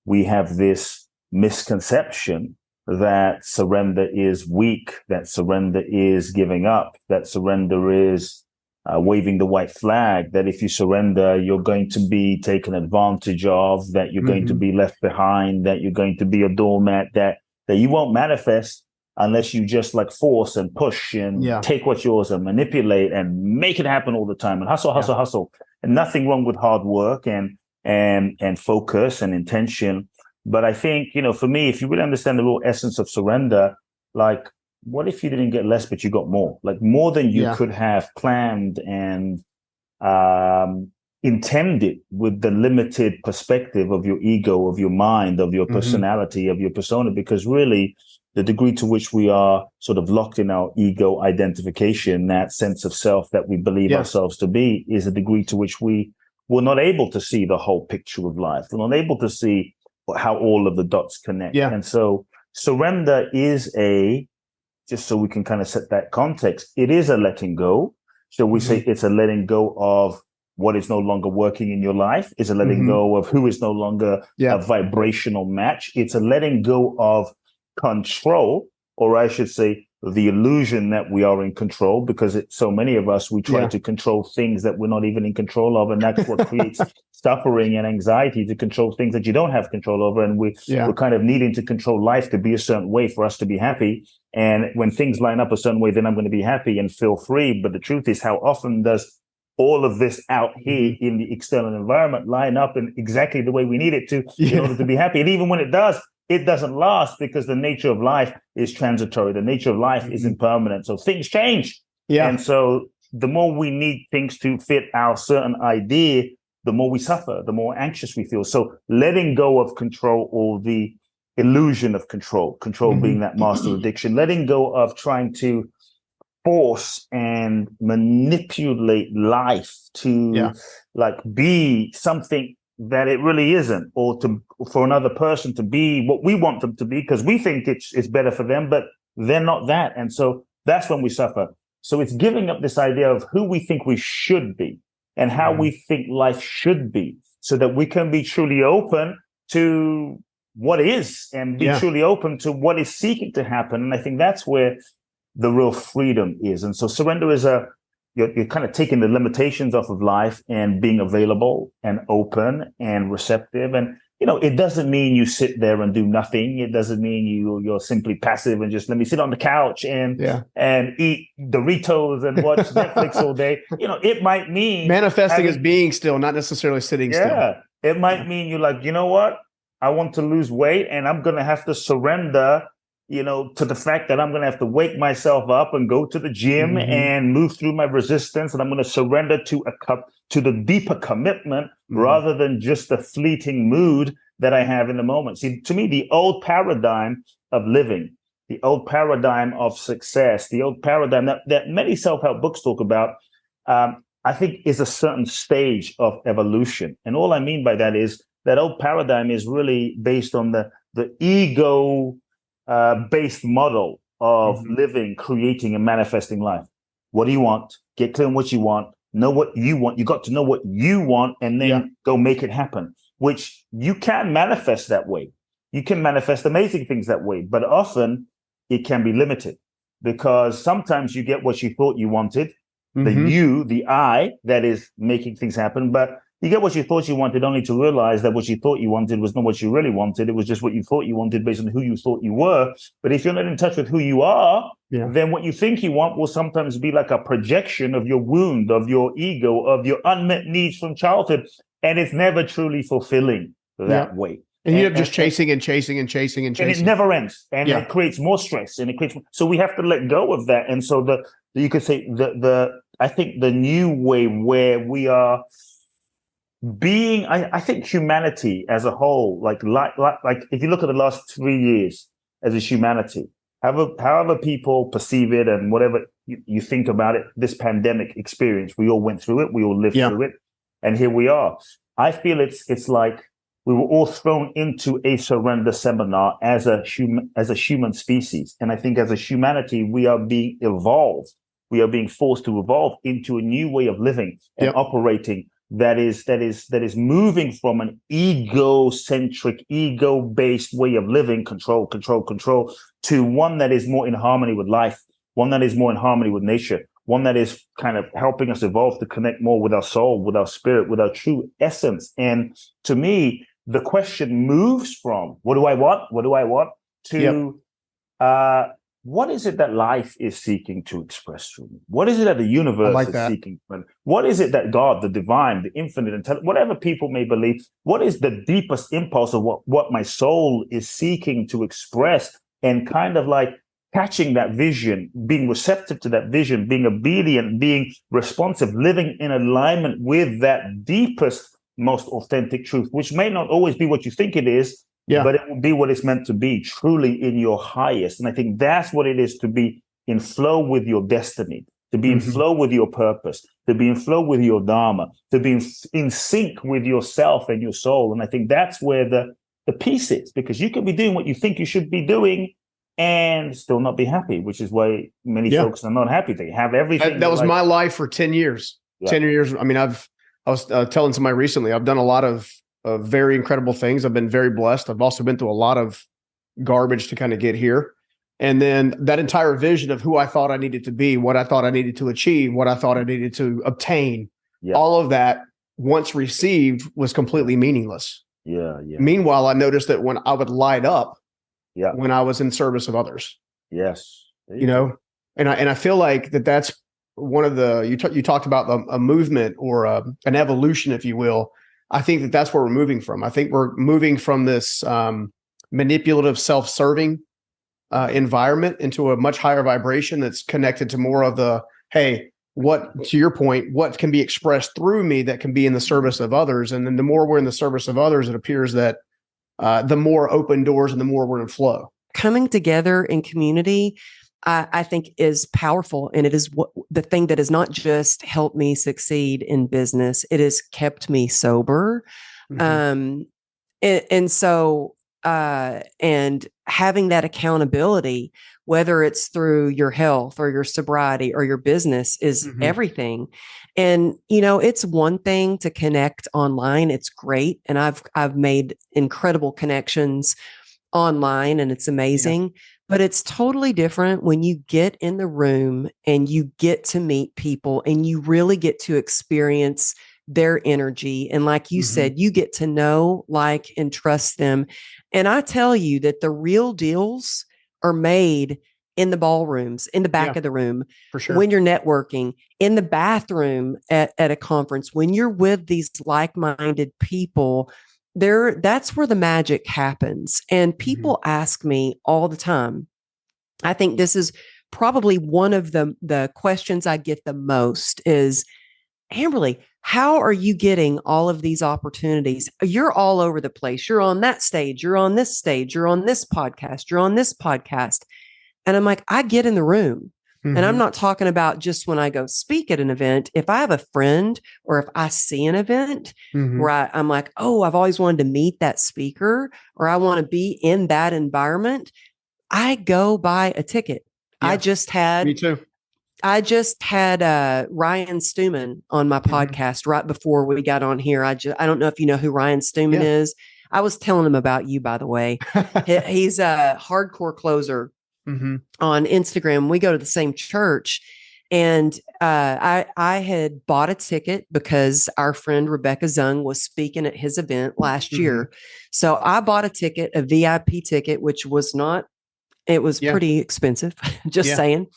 we have this misconception that surrender is weak, that surrender is giving up, that surrender is waving the white flag, that if you surrender, you're going to be taken advantage of, that you're going to be left behind, that you're going to be a doormat, that you won't manifest unless you just like force and push and take what's yours and manipulate and make it happen all the time and hustle. And nothing wrong with hard work and focus and intention. But I think, for me, if you really understand the real essence of surrender, like, what if you didn't get less, but you got more? Like more than you could have planned and intended with the limited perspective of your ego, of your mind, of your personality, of your persona, because really the degree to which we are sort of locked in our ego identification, that sense of self that we believe ourselves to be, is a degree to which we're not able to see the whole picture of life. We're not able to see how all of the dots connect. And so surrender is just so we can kind of set that context, it is a letting go. So we say it's a letting go of what is no longer working in your life. It's a letting go of who is no longer a vibrational match. It's a letting go of control, or I should say the illusion that we are in control, because so many of us, we try to control things that we're not even in control of. And that's what creates suffering and anxiety, to control things that you don't have control over. And we're kind of needing to control life to be a certain way for us to be happy. And when things line up a certain way, then I'm going to be happy and feel free. But the truth is, how often does all of this out here in the external environment line up in exactly the way we need it to in order to be happy? And even when it does, it doesn't last, because the nature of life is transitory. The nature of life is impermanent. So things change. And so the more we need things to fit our certain idea, the more we suffer, the more anxious we feel. So letting go of control, or the illusion of control being that master addiction, letting go of trying to force and manipulate life to like be something that it really isn't, or for another person to be what we want them to be, because we think it's better for them, but they're not that. And so that's when we suffer. So it's giving up this idea of who we think we should be and how we think life should be, so that we can be truly open to what is, and be truly open to what is seeking to happen. And I think that's where the real freedom is. And so surrender is you're kind of taking the limitations off of life and being available and open and receptive. And, it doesn't mean you sit there and do nothing. It doesn't mean you're simply passive and just let me sit on the couch and eat Doritos and watch Netflix all day. It might mean manifesting as being still, not necessarily sitting still. It might mean you're like, you know what? I want to lose weight, and I'm going to have to surrender to the fact that I'm going to have to wake myself up and go to the gym and move through my resistance. And I'm going to surrender to the deeper commitment rather than just the fleeting mood that I have in the moment. See, to me, the old paradigm of living, the old paradigm of success, the old paradigm that many self-help books talk about, I think is a certain stage of evolution. And all I mean by that is that old paradigm is really based on the ego based model of living, creating, and manifesting life. What do you want? Get clear on what you want. Know what you want. You got to know what you want, and then go make it happen, which you can manifest that way. You can manifest amazing things that way, but often it can be limited, because sometimes you get what you thought you wanted, the I that is making things happen, but you get what you thought you wanted, only to realize that what you thought you wanted was not what you really wanted. It was just what you thought you wanted based on who you thought you were. But if you're not in touch with who you are, then what you think you want will sometimes be like a projection of your wound, of your ego, of your unmet needs from childhood. And it's never truly fulfilling that way. And you end up just chasing and chasing and chasing and chasing. And it never ends. And it creates more stress. And so we have to let go of that. And so you could say I think the new way where we are being, I think humanity as a whole, like if you look at the last 3 years as a humanity, however people perceive it and whatever you think about it, this pandemic experience, we all went through it, we all lived through it, and here we are. I feel it's like we were all thrown into a surrender seminar as a human species. And I think as a humanity, we are being evolved. We are being forced to evolve into a new way of living and operating that is moving from an egocentric, ego-based way of living, control, to one that is more in harmony with life, one that is more in harmony with nature, one that is kind of helping us evolve to connect more with our soul, with our spirit, with our true essence. And to me, the question moves from what do I want to what is it that life is seeking to express through me? What is it that the universe is seeking? What is it that God, the divine, the infinite, whatever people may believe, what is the deepest impulse of what my soul is seeking to express? And kind of like catching that vision, being receptive to that vision, being obedient, being responsive, living in alignment with that deepest, most authentic truth, which may not always be what you think it is, but it will be what it's meant to be, truly in your highest. And I think that's what it is to be in flow with your destiny, to be in flow with your purpose, to be in flow with your dharma, to be in sync with yourself and your soul. And I think that's where the peace is, because you can be doing what you think you should be doing and still not be happy, which is why many folks are not happy. They have everything. That was my life for 10 years. 10 years. I mean, I was telling somebody recently, I've done a lot of very incredible things. I've been very blessed. I've also been through a lot of garbage to kind of get here. And then that entire vision of who I thought I needed to be, what I thought I needed to achieve, what I thought I needed to obtain, all of that once received was completely meaningless. Meanwhile, I noticed that when I would light up, when I was in service of others, you know, and I feel like that's one of the, you talked about a movement or an evolution, if you will. I think that's where we're moving from. I think we're moving from this manipulative, self-serving environment into a much higher vibration that's connected to more of the, hey, to your point, what can be expressed through me that can be in the service of others. And then the more we're in the service of others, it appears that the more open doors and the more we're in flow. Coming together in community, I think is powerful. And it is the thing that has not just helped me succeed in business, it has kept me sober. And having that accountability, whether it's through your health or your sobriety or your business, is everything. And, you know, it's one thing to connect online. It's great. And I've made incredible connections online and it's amazing. But it's totally different when you get in the room and you get to meet people and you really get to experience their energy. And like you said, you get to know, like, and trust them. And I tell you that the real deals are made in the ballrooms, in the back of the room, for sure. When you're networking, in the bathroom at a conference, when you're with these like-minded people, that's where the magic happens. And people ask me all the time. I think this is probably one of the questions I get the most is, Amberly, how are you getting all of these opportunities? You're all over the place. You're on that stage. You're on this stage. You're on this podcast. You're on this podcast. And I'm like, I get in the room. And I'm not talking about just when I go speak at an event. If I have a friend or if I see an event where I'm like, oh, I've always wanted to meet that speaker or I want to be in that environment, I go buy a ticket. Yeah. Me too. I just had Ryan Stewman on my podcast right before we got on here. I don't know if you know who Ryan Stewman is. I was telling him about you, by the way. He's a hardcore closer on Instagram. We go to the same church. And I had bought a ticket because our friend Rebecca Zung was speaking at his event last year. So I bought a ticket, a VIP ticket, which was not, it was pretty expensive, just saying.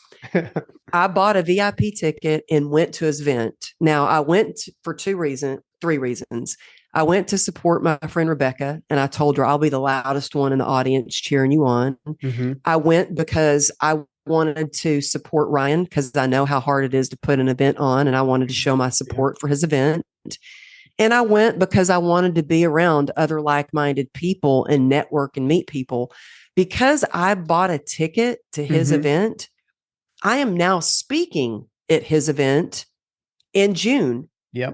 I bought a VIP ticket and went to his event. Now I went for three reasons. I went to support my friend Rebecca and I told her I'll be the loudest one in the audience cheering you on. I went because I wanted to support Ryan because I know how hard it is to put an event on and I wanted to show my support for his event. And I went because I wanted to be around other like-minded people and network and meet people. Because I bought a ticket to his event, I am now speaking at his event in June.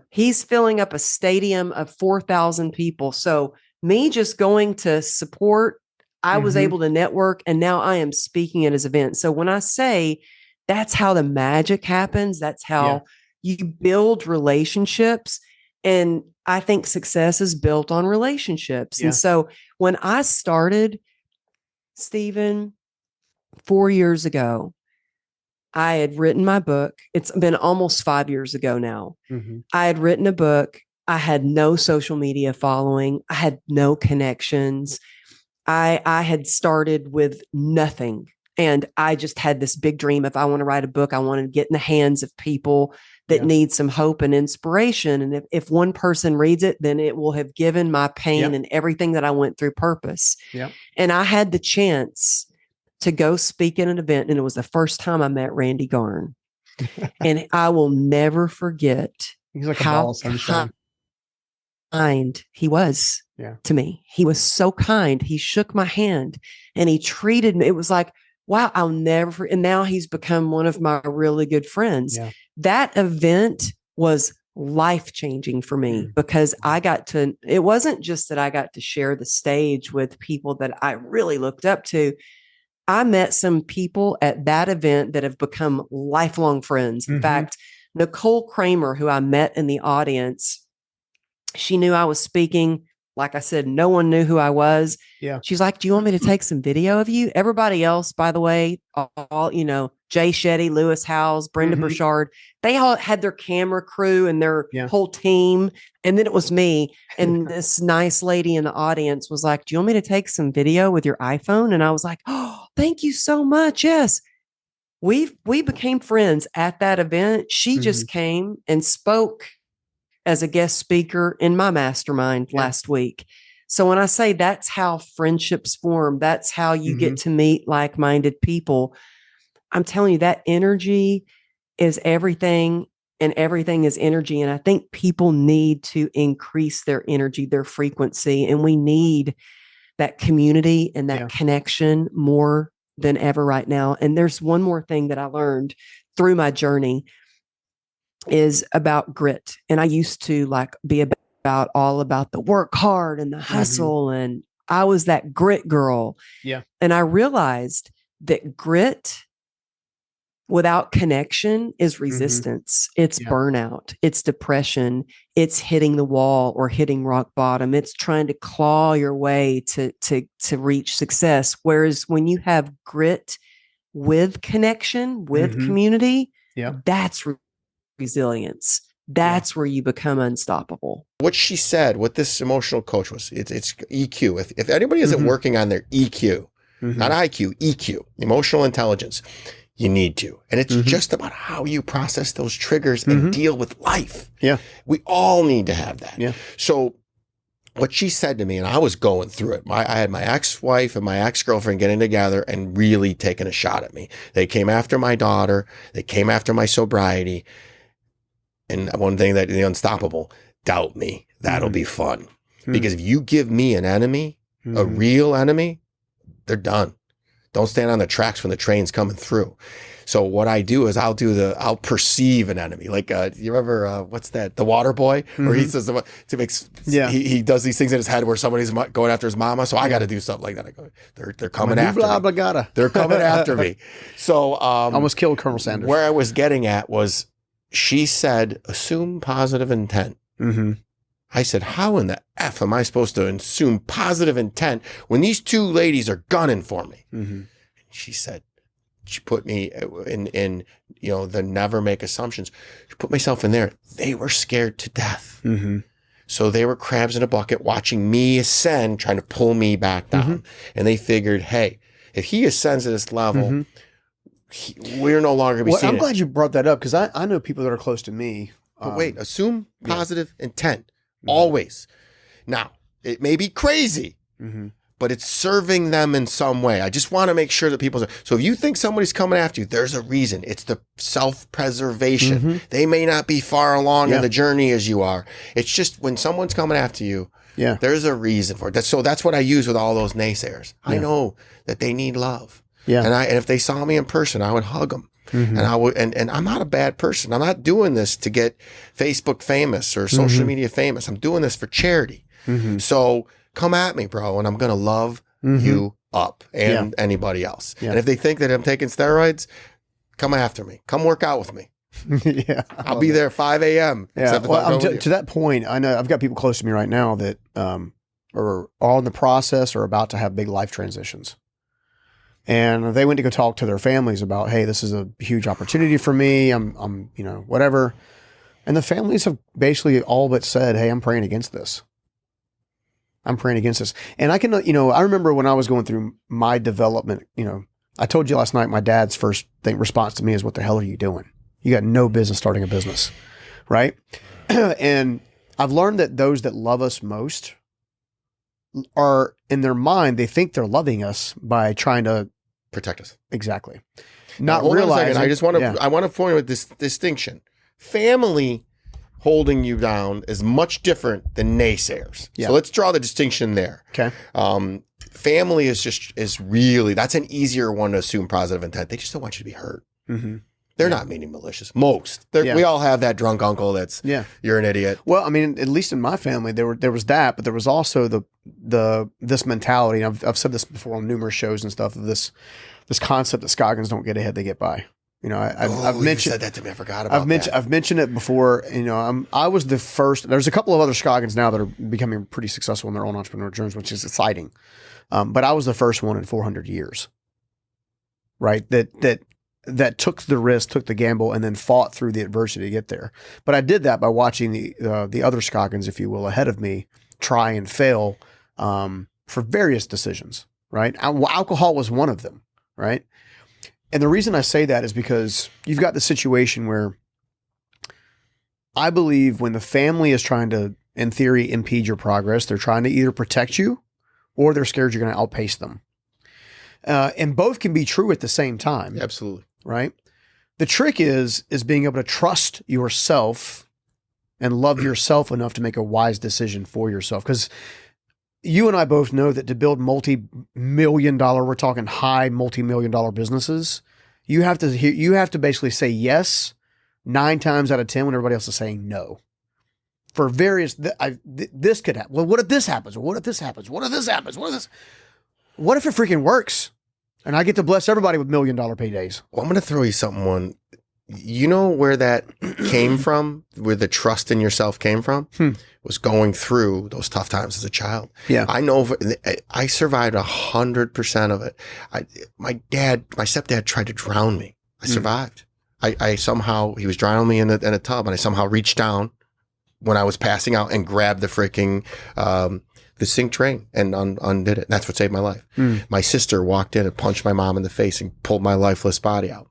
He's filling up a stadium of 4,000 people. So me just going to support, I was able to network and now I am speaking at his event. So when I say that's how the magic happens, that's how you build relationships. And I think success is built on relationships. Yeah. And so when I started, Stephen, 4 years ago, I had written my book. It's been almost 5 years ago now. Mhm. I had written a book. I had no social media following. I had no connections. I had started with nothing. And I just had this big dream. If I want to write a book, I want to get in the hands of people that need some hope and inspiration. And if one person reads it, then it will have given my pain and everything that I went through purpose. Yep. And I had the chance to go speak at an event. And it was the first time I met Randy Garn. And I will never forget He's like a how ball of sunshine. kind he was to me. He was so kind. He shook my hand and he treated me. It was like, wow, I'll never, and now he's become one of my really good friends. Yeah. That event was life-changing for me because I got to, it wasn't just that I got to share the stage with people that I really looked up to. I met some people at that event that have become lifelong friends. In fact, Nicole Kramer, who I met in the audience, she knew I was speaking. Like I said, no one knew who I was. Yeah. She's like, do you want me to take some video of you? Everybody else, by the way, all, Jay Shetty, Lewis Howes, Brenda Burchard, they all had their camera crew and their whole team. And then it was me. And this nice lady in the audience was like, do you want me to take some video with your iPhone? And I was like, oh, thank you so much. Yes. We became friends at that event. She just came and spoke as a guest speaker in my mastermind last week. So when I say that's how friendships form, that's how you get to meet like-minded people. I'm telling you that energy is everything and everything is energy. And I think people need to increase their energy, their frequency, and we need that community and that connection more than ever right now. And there's one more thing that I learned through my journey is about grit. And I used to be all about the work hard and the hustle. And I was that grit girl. Yeah. And I realized that grit without connection is resistance. It's burnout. It's depression. It's hitting the wall or hitting rock bottom. It's trying to claw your way to reach success. Whereas when you have grit with connection, with community, that's resilience. That's where you become unstoppable. What she said, what this emotional coach was, it's EQ. If anybody isn't working on their EQ, not IQ, EQ, emotional intelligence, you need to. And it's just about how you process those triggers and deal with life. Yeah. We all need to have that. Yeah. So what she said to me, and I was going through it. I had my ex-wife and my ex-girlfriend getting together and really taking a shot at me. They came after my daughter. They came after my sobriety. And one thing that the unstoppable, doubt me. That'll be fun. Because if you give me an enemy, a real enemy, they're done. Don't stand on the tracks when the train's coming through. So what I do is I'll perceive an enemy. Like, you remember, what's that? The Water Boy? Where he says, he does these things in his head where somebody's going after his mama. So I got to do something like that. I go, they're coming after me. They're coming after me. So, almost killed Colonel Sanders. Where I was getting at was, she said, assume positive intent. I said, how in the F am I supposed to assume positive intent when these two ladies are gunning for me? She said, she put me in the never make assumptions. She put myself in there. They were scared to death. So they were crabs in a bucket watching me ascend, trying to pull me back down. And they figured, hey, if he ascends to this level, we're no longer going to be seen. I'm glad you brought that up because I know people that are close to me. But wait, assume positive intent. Always. Now, it may be crazy, but it's serving them in some way. I just want to make sure that people. So if you think somebody's coming after you, there's a reason. It's the self-preservation. They may not be far along in the journey as you are. It's just when someone's coming after you, there's a reason for it. So that's what I use with all those naysayers. I know that they need love. And if they saw me in person, I would hug them. And I would, and I'm not a bad person. I'm not doing this to get Facebook famous or social media famous. I'm doing this for charity. So come at me, bro, and I'm gonna love you up and anybody else. And if they think that I'm taking steroids, come after me. Come work out with me. Yeah. I'll be there 5 a.m. Yeah. except if Well, I'm going with you. to that point, I know I've got people close to me right now that are all in the process or about to have big life transitions. And they went to go talk to their families about, hey, this is a huge opportunity for me. I'm, whatever. And the families have basically all but said, hey, I'm praying against this. I'm praying against this. And I can, I remember when I was going through my development, I told you last night, my dad's first response to me is, what the hell are you doing? You got no business starting a business. Right. And I've learned that those that love us most are, in their mind, they think they're loving us by trying to protect us. Exactly. Not realizing. I want to point out this distinction. Family holding you down is much different than naysayers. Yeah. So let's draw the distinction there. Okay. Family is really, that's an easier one to assume positive intent. They just don't want you to be hurt. Mm-hmm. They're not meaning malicious. Most. We all have that drunk uncle that's, you're an idiot. Well, I mean, at least in my family, there was that, but there was also this mentality. And I've said this before on numerous shows and stuff. This concept that Scoggins don't get ahead, they get by. I've mentioned said that to me. I forgot about that. I've mentioned it before. I was the first. There's a couple of other Scoggins now that are becoming pretty successful in their own entrepreneur journeys, which is exciting. But I was the first one in 400 years, right? That took the risk, took the gamble, and then fought through the adversity to get there. But I did that by watching the other Scoggins, if you will, ahead of me try and fail for various decisions, right? Alcohol was one of them, right? And the reason I say that is because you've got the situation where I believe when the family is trying to, in theory, impede your progress, they're trying to either protect you or they're scared you're going to outpace them. And both can be true at the same time. Absolutely. Right? The trick is being able to trust yourself and love yourself enough to make a wise decision for yourself. Because you and I both know that to build multi-million dollar, we're talking high multi-million dollar businesses, you have to basically say yes 9 times out of 10 when everybody else is saying no. For various, this could happen. Well, what if this happens? What if this happens? What if this happens? What if it freaking works? And I get to bless everybody with $1 million paydays. Well, I'm going to throw you something. You know where that came from? Where the trust in yourself came from? Was going through those tough times as a child. Yeah, I know. I survived 100% of it. My stepdad tried to drown me. I survived. I somehow, he was drowning me in a tub, and I somehow reached down when I was passing out and grabbed the freaking the sink drain and undid it. That's what saved my life. My sister walked in and punched my mom in the face and pulled my lifeless body out.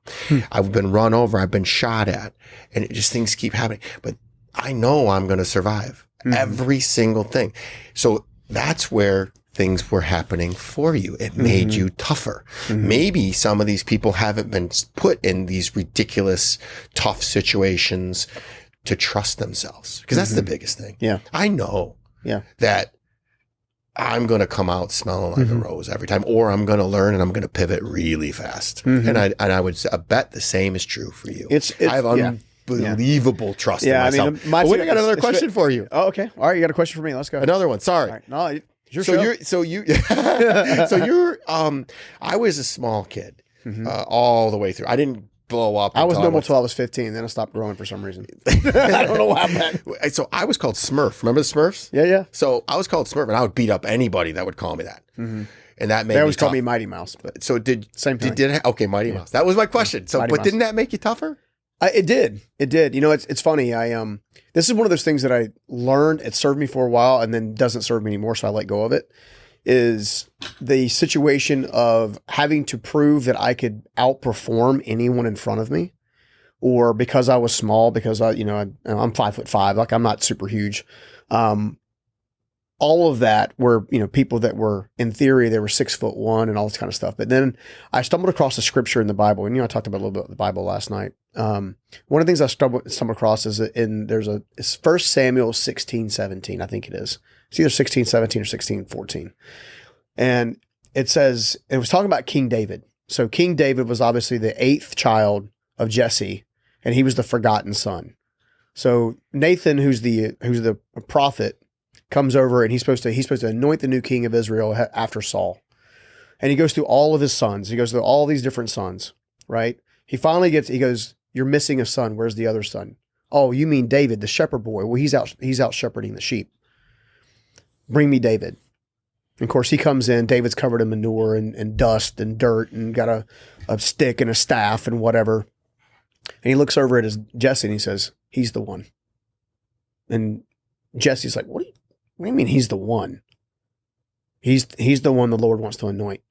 I've been run over. I've been shot at, and things keep happening. But I know I'm going to survive every single thing. So that's where things were happening for you. It made you tougher. Maybe some of these people haven't been put in these ridiculous, tough situations to trust themselves, because that's the biggest thing. Yeah, I know that I'm going to come out smelling like a rose every time, or I'm going to learn and I'm going to pivot really fast. And I would bet the same is true for you. I have unbelievable trust in myself. I mean, I got another question for you. Oh, okay. All right. You got a question for me. Let's go. Another one. Sorry. Right. No, I was a small kid all the way through. I didn't blow up. I was normal till I was 15. Then I stopped growing for some reason. I don't know what happened. So I was called Smurf. Remember the Smurfs? Yeah. So I was called Smurf, and I would beat up anybody that would call me that. And that made they always called me Mighty Mouse. But so same thing. Okay, Mighty Mouse. That was my question. So, Mighty Mouse. Didn't that make you tougher? It did. It's funny. This is one of those things that I learned. It served me for a while, and then doesn't serve me anymore. So I let go of it. Is the situation of having to prove that I could outperform anyone in front of me, or because I was small, because I'm 5'5", like I'm not super huge. All of that were, people that were, in theory, they were 6'1" and all this kind of stuff. But then I stumbled across a scripture in the Bible, and I talked about a little bit about the Bible last night. One of the things I stumbled across is it's 1 Samuel 16:17, I think it is. It's either 16:17 or 16:14. And it says, it was talking about King David. So King David was obviously the 8th child of Jesse, and he was the forgotten son. So Nathan, who's the prophet, comes over, and he's supposed to anoint the new king of Israel after Saul. And he goes through all of his sons. He goes through all these different sons, right? He finally he goes, You're missing a son. Where's the other son? Oh, you mean David, the shepherd boy. Well, he's out shepherding the sheep. Bring me David. And of course, he comes in. David's covered in manure and dust and dirt and got a stick and a staff and whatever. And he looks over at his Jesse and he says, he's the one. And Jesse's like, what do you mean he's the one? He's the one the Lord wants to anoint.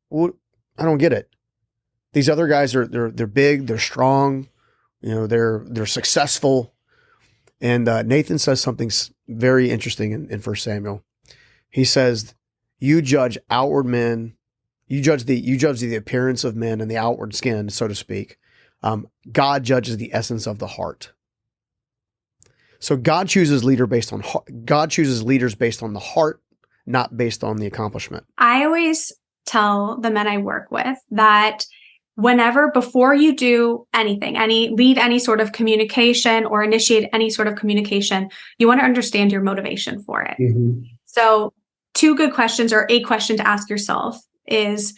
Well, I don't get it. These other guys they're big, they're strong, they're successful. And Nathan says something very interesting in 1 Samuel. He says, you judge outward men, you judge the appearance of men and the outward skin, so to speak. God judges the essence of the heart. So God chooses leaders based on the heart, not based on the accomplishment. I always tell the men I work with that before you do anything, lead any sort of communication or initiate any sort of communication, you want to understand your motivation for it. Mm-hmm. So 2 good questions, or a question to ask yourself is,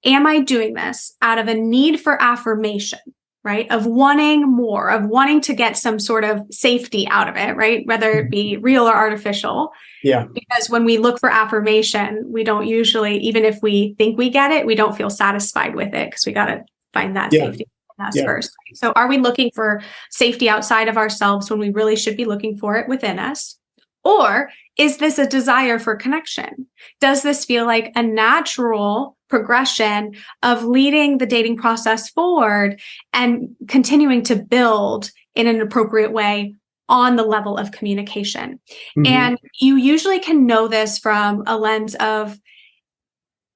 am I doing this out of a need for affirmation, right? Of wanting more, of wanting to get some sort of safety out of it, right? Whether it be real or artificial. Yeah. Because when we look for affirmation, we don't usually, even if we think we get it, we don't feel satisfied with it because we got to find that safety in us first. Right? So are we looking for safety outside of ourselves when we really should be looking for it within us? Or is this a desire for connection? Does this feel like a natural progression of leading the dating process forward and continuing to build in an appropriate way on the level of communication? Mm-hmm. And you usually can know this from a lens of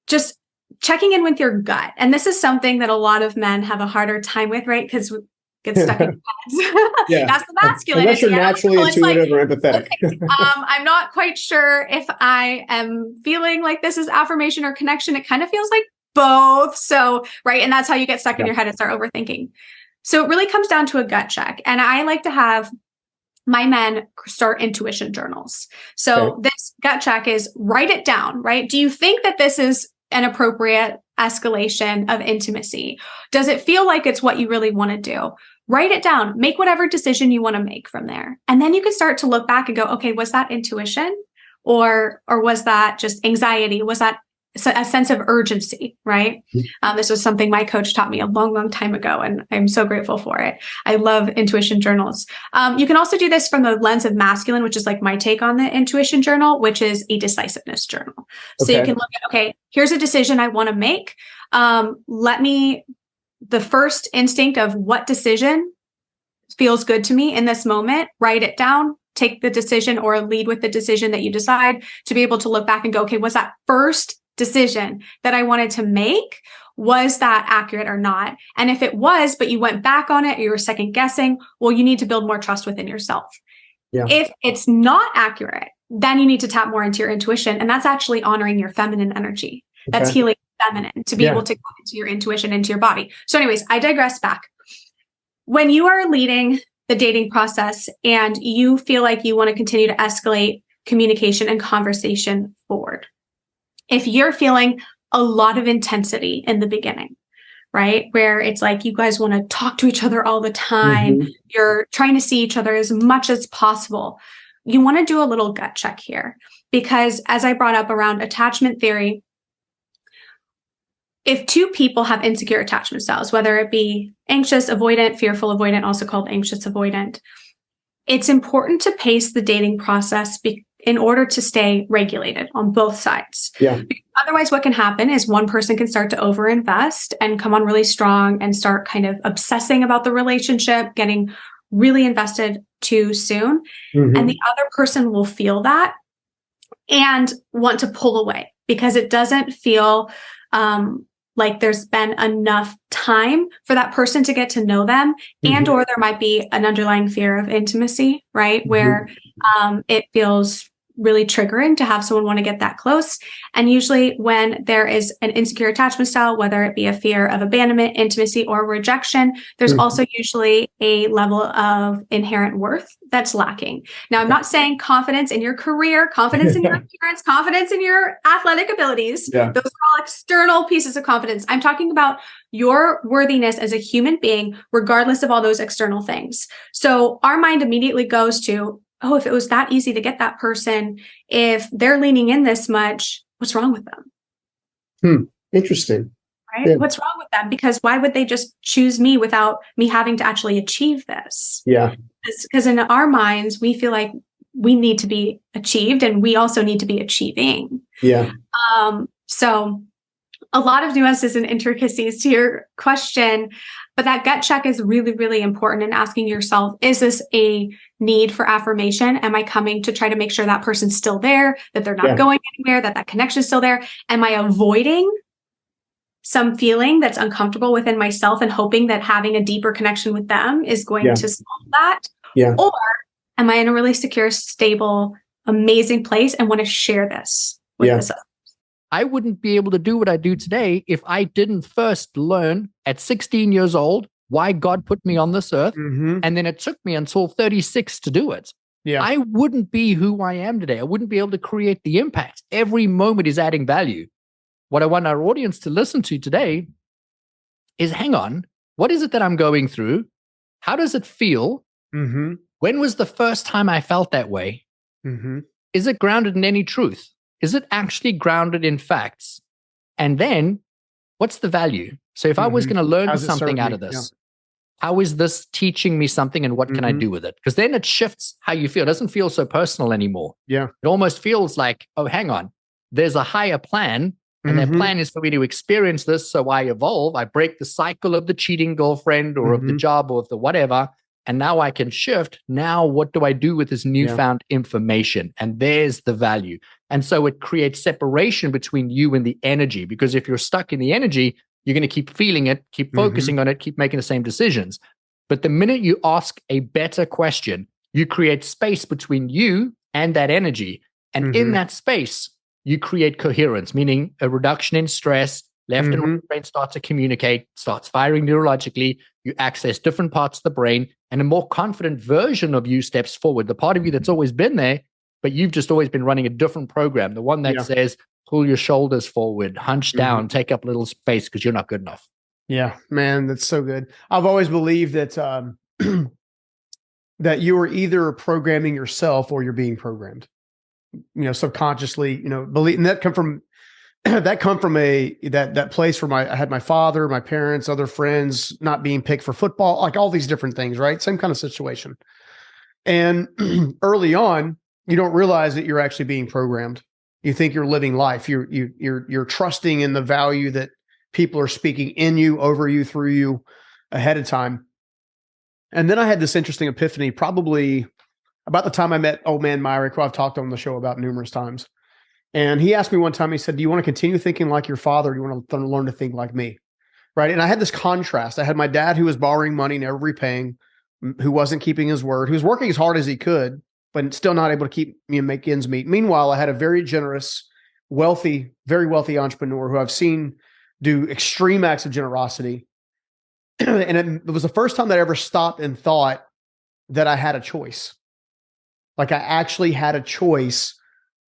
just checking in with your gut. And this is something that a lot of men have a harder time with, right? Because we get stuck in heads. That's the masculine. Unless you're naturally intuitive or empathetic. Okay, I'm not quite sure if I am feeling like this is affirmation or connection. It kind of feels like both. So, right. And that's how you get stuck in your head and start overthinking. So it really comes down to a gut check. And I like to have my men start intuition journals. So this gut check is write it down, right? Do you think that this is an appropriate escalation of intimacy? Does it feel like it's what you really want to do? Write it down, make whatever decision you want to make from there. And then you can start to look back and go, okay, was that intuition or was that just anxiety? Was that a sense of urgency, right? This was something my coach taught me a long, long time ago, and I'm so grateful for it. I love intuition journals. You can also do this from the lens of masculine, which is like my take on the intuition journal, which is a decisiveness journal. So you can look at, okay, here's a decision I want to make. The first instinct of what decision feels good to me in this moment, write it down, take the decision or lead with the decision that you decide, to be able to look back and go, okay, was that first decision that I wanted to make, was that accurate or not? And if it was, but you went back on it, or you were second guessing, well, you need to build more trust within yourself. Yeah. If it's not accurate, then you need to tap more into your intuition. And that's actually honoring your feminine energy. That's healing feminine, to be able to go into your intuition, into your body. So anyways, I digress back. When you are leading the dating process and you feel like you want to continue to escalate communication and conversation forward, if you're feeling a lot of intensity in the beginning, right? Where it's like you guys want to talk to each other all the time, you're trying to see each other as much as possible, you want to do a little gut check here. Because as I brought up around attachment theory, if 2 people have insecure attachment styles, whether it be anxious, avoidant, fearful, avoidant, also called anxious avoidant, it's important to pace the dating process in order to stay regulated on both sides. Yeah. Otherwise, what can happen is one person can start to overinvest and come on really strong and start kind of obsessing about the relationship, getting really invested too soon. And the other person will feel that and want to pull away because it doesn't feel like there's been enough time for that person to get to know them, and or there might be an underlying fear of intimacy, right? Where it feels really triggering to have someone want to get that close. And usually when there is an insecure attachment style, whether it be a fear of abandonment, intimacy, or rejection, there's also usually a level of inherent worth that's lacking. Now, I'm not saying confidence in your career, confidence in your appearance, confidence in your athletic abilities. Those are all external pieces of confidence. I'm talking about your worthiness as a human being, regardless of all those external things. So our mind immediately goes to, oh, if it was that easy to get that person, if they're leaning in this much, what's wrong with them? Interesting. Right? Yeah. What's wrong with them? Because why would they just choose me without me having to actually achieve this? Yeah. Because in our minds, we feel like we need to be achieved and we also need to be achieving. Yeah. So a lot of nuances and intricacies to your question, but that gut check is really, really important in asking yourself, is this a need for affirmation? Am I coming to try to make sure that person's still there, that they're not going anywhere, that connection is still there? Am I avoiding some feeling that's uncomfortable within myself and hoping that having a deeper connection with them is going to solve that? Or am I in a really secure, stable, amazing place and want to share this with this other? I wouldn't be able to do what I do today if I didn't first learn at 16 years old why God put me on this earth. And then it took me until 36 to do it. I wouldn't be who I am today. I wouldn't be able to create the impact. Every moment is adding value. What I want our audience to listen to today is, hang on, what is it that I'm going through? How does it feel? When was the first time I felt that way? Is it grounded in any truth? Is it actually grounded in facts? And then what's the value? So if I was going to learn something out of this, how is this teaching me something and what can I do with it? Because then it shifts how you feel. It doesn't feel so personal anymore. It almost feels like, oh, hang on, there's a higher plan. And that plan is for me to experience this. So I evolve. I break the cycle of the cheating girlfriend or of the job or of the whatever. And now I can shift. Now, what do I do with this newfound information? And there's the value. And so it creates separation between you and the energy. Because if you're stuck in the energy, you're going to keep feeling it, keep focusing on it, keep making the same decisions. But the minute you ask a better question, you create space between you and that energy. And in that space, you create coherence, meaning a reduction in stress. Left and right brain starts to communicate, starts firing neurologically. You access different parts of the brain, and a more confident version of you steps forward. The part of you that's always been there, but you've just always been running a different program. The one that says, pull your shoulders forward, hunch down, take up a little space because you're not good enough. Yeah, man, that's so good. I've always believed that that you are either programming yourself or you're being programmed. Subconsciously, believe, and that come from that place where I had my father, my parents, other friends not being picked for football, like all these different things, right? Same kind of situation. And early on, you don't realize that you're actually being programmed. You think you're living life. You're trusting in the value that people are speaking in you, over you, through you ahead of time. And then I had this interesting epiphany, probably about the time I met old man Myrick, who I've talked on the show about numerous times. And he asked me one time, he said, do you want to continue thinking like your father? Or do you want to learn to think like me? Right. And I had this contrast. I had my dad who was borrowing money, never repaying, who wasn't keeping his word, who was working as hard as he could, but still not able to keep make ends meet. Meanwhile, I had a very generous, wealthy, very wealthy entrepreneur who I've seen do extreme acts of generosity. And it was the first time that I ever stopped and thought that I had a choice. Like I actually had a choice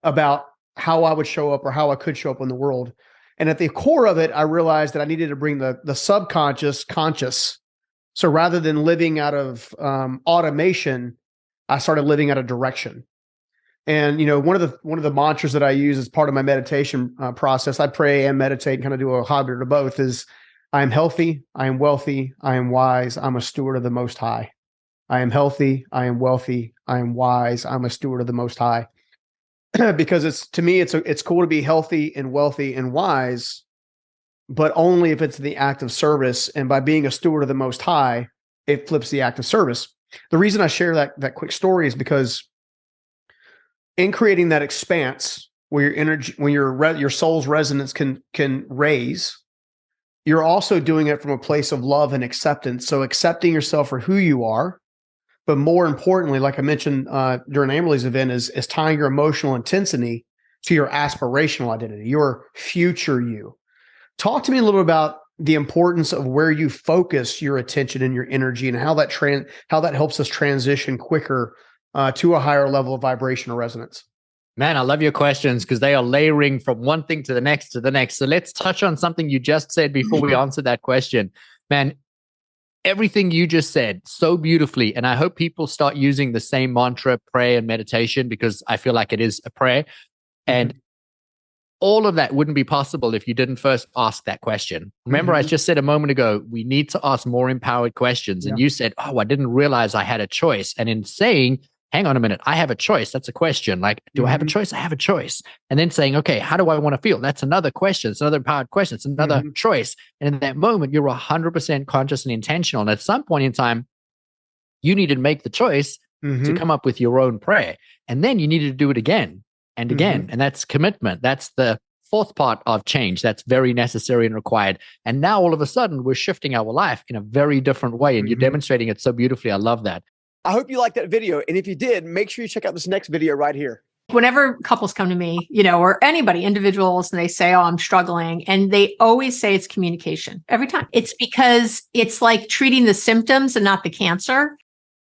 about how I would show up or how I could show up in the world. And at the core of it, I realized that I needed to bring the subconscious conscious. So rather than living out of automation, I started living out of direction. And one of the mantras that I use as part of my meditation process, I pray and meditate and kind of do a hybrid of both, is I am healthy, I am wealthy, I am wise, I'm a steward of the Most High. I am healthy, I am wealthy, I am wise, I'm a steward of the Most High. Because it's cool to be healthy and wealthy and wise, but only if it's the act of service. And by being a steward of the Most High, it flips the act of service. The reason I share that quick story is because in creating that expanse where your energy, when your soul's resonance can raise, you're also doing it from a place of love and acceptance. So accepting yourself for who you are, But more importantly, like I mentioned during Amberly's event, is tying your emotional intensity to your aspirational identity, your future you. Talk to me a little bit about the importance of where you focus your attention and your energy, and how that helps us transition quicker to a higher level of vibrational resonance. Man, I love your questions because they are layering from one thing to the next to the next. So let's touch on something you just said before we answer that question. Man, everything you just said so beautifully. And I hope people start using the same mantra, prayer, and meditation, because I feel like it is a prayer. And all of that wouldn't be possible if you didn't first ask that question. Remember, I just said a moment ago, we need to ask more empowered questions. And you said, oh, I didn't realize I had a choice. And in saying, hang on a minute, I have a choice. That's a question. Like, do I have a choice? I have a choice. And then saying, okay, how do I want to feel? That's another question. It's another empowered question. It's another choice. And in that moment, you're 100% conscious and intentional. And at some point in time, you needed to make the choice to come up with your own prayer. And then you needed to do it again and again. And that's commitment. That's the fourth part of change. That's very necessary and required. And now all of a sudden, we're shifting our life in a very different way. And you're demonstrating it so beautifully. I love that. I hope you liked that video. And if you did, make sure you check out this next video right here. Whenever couples come to me, or anybody, individuals, and they say, oh, I'm struggling. And they always say it's communication every time. It's because it's like treating the symptoms and not the cancer.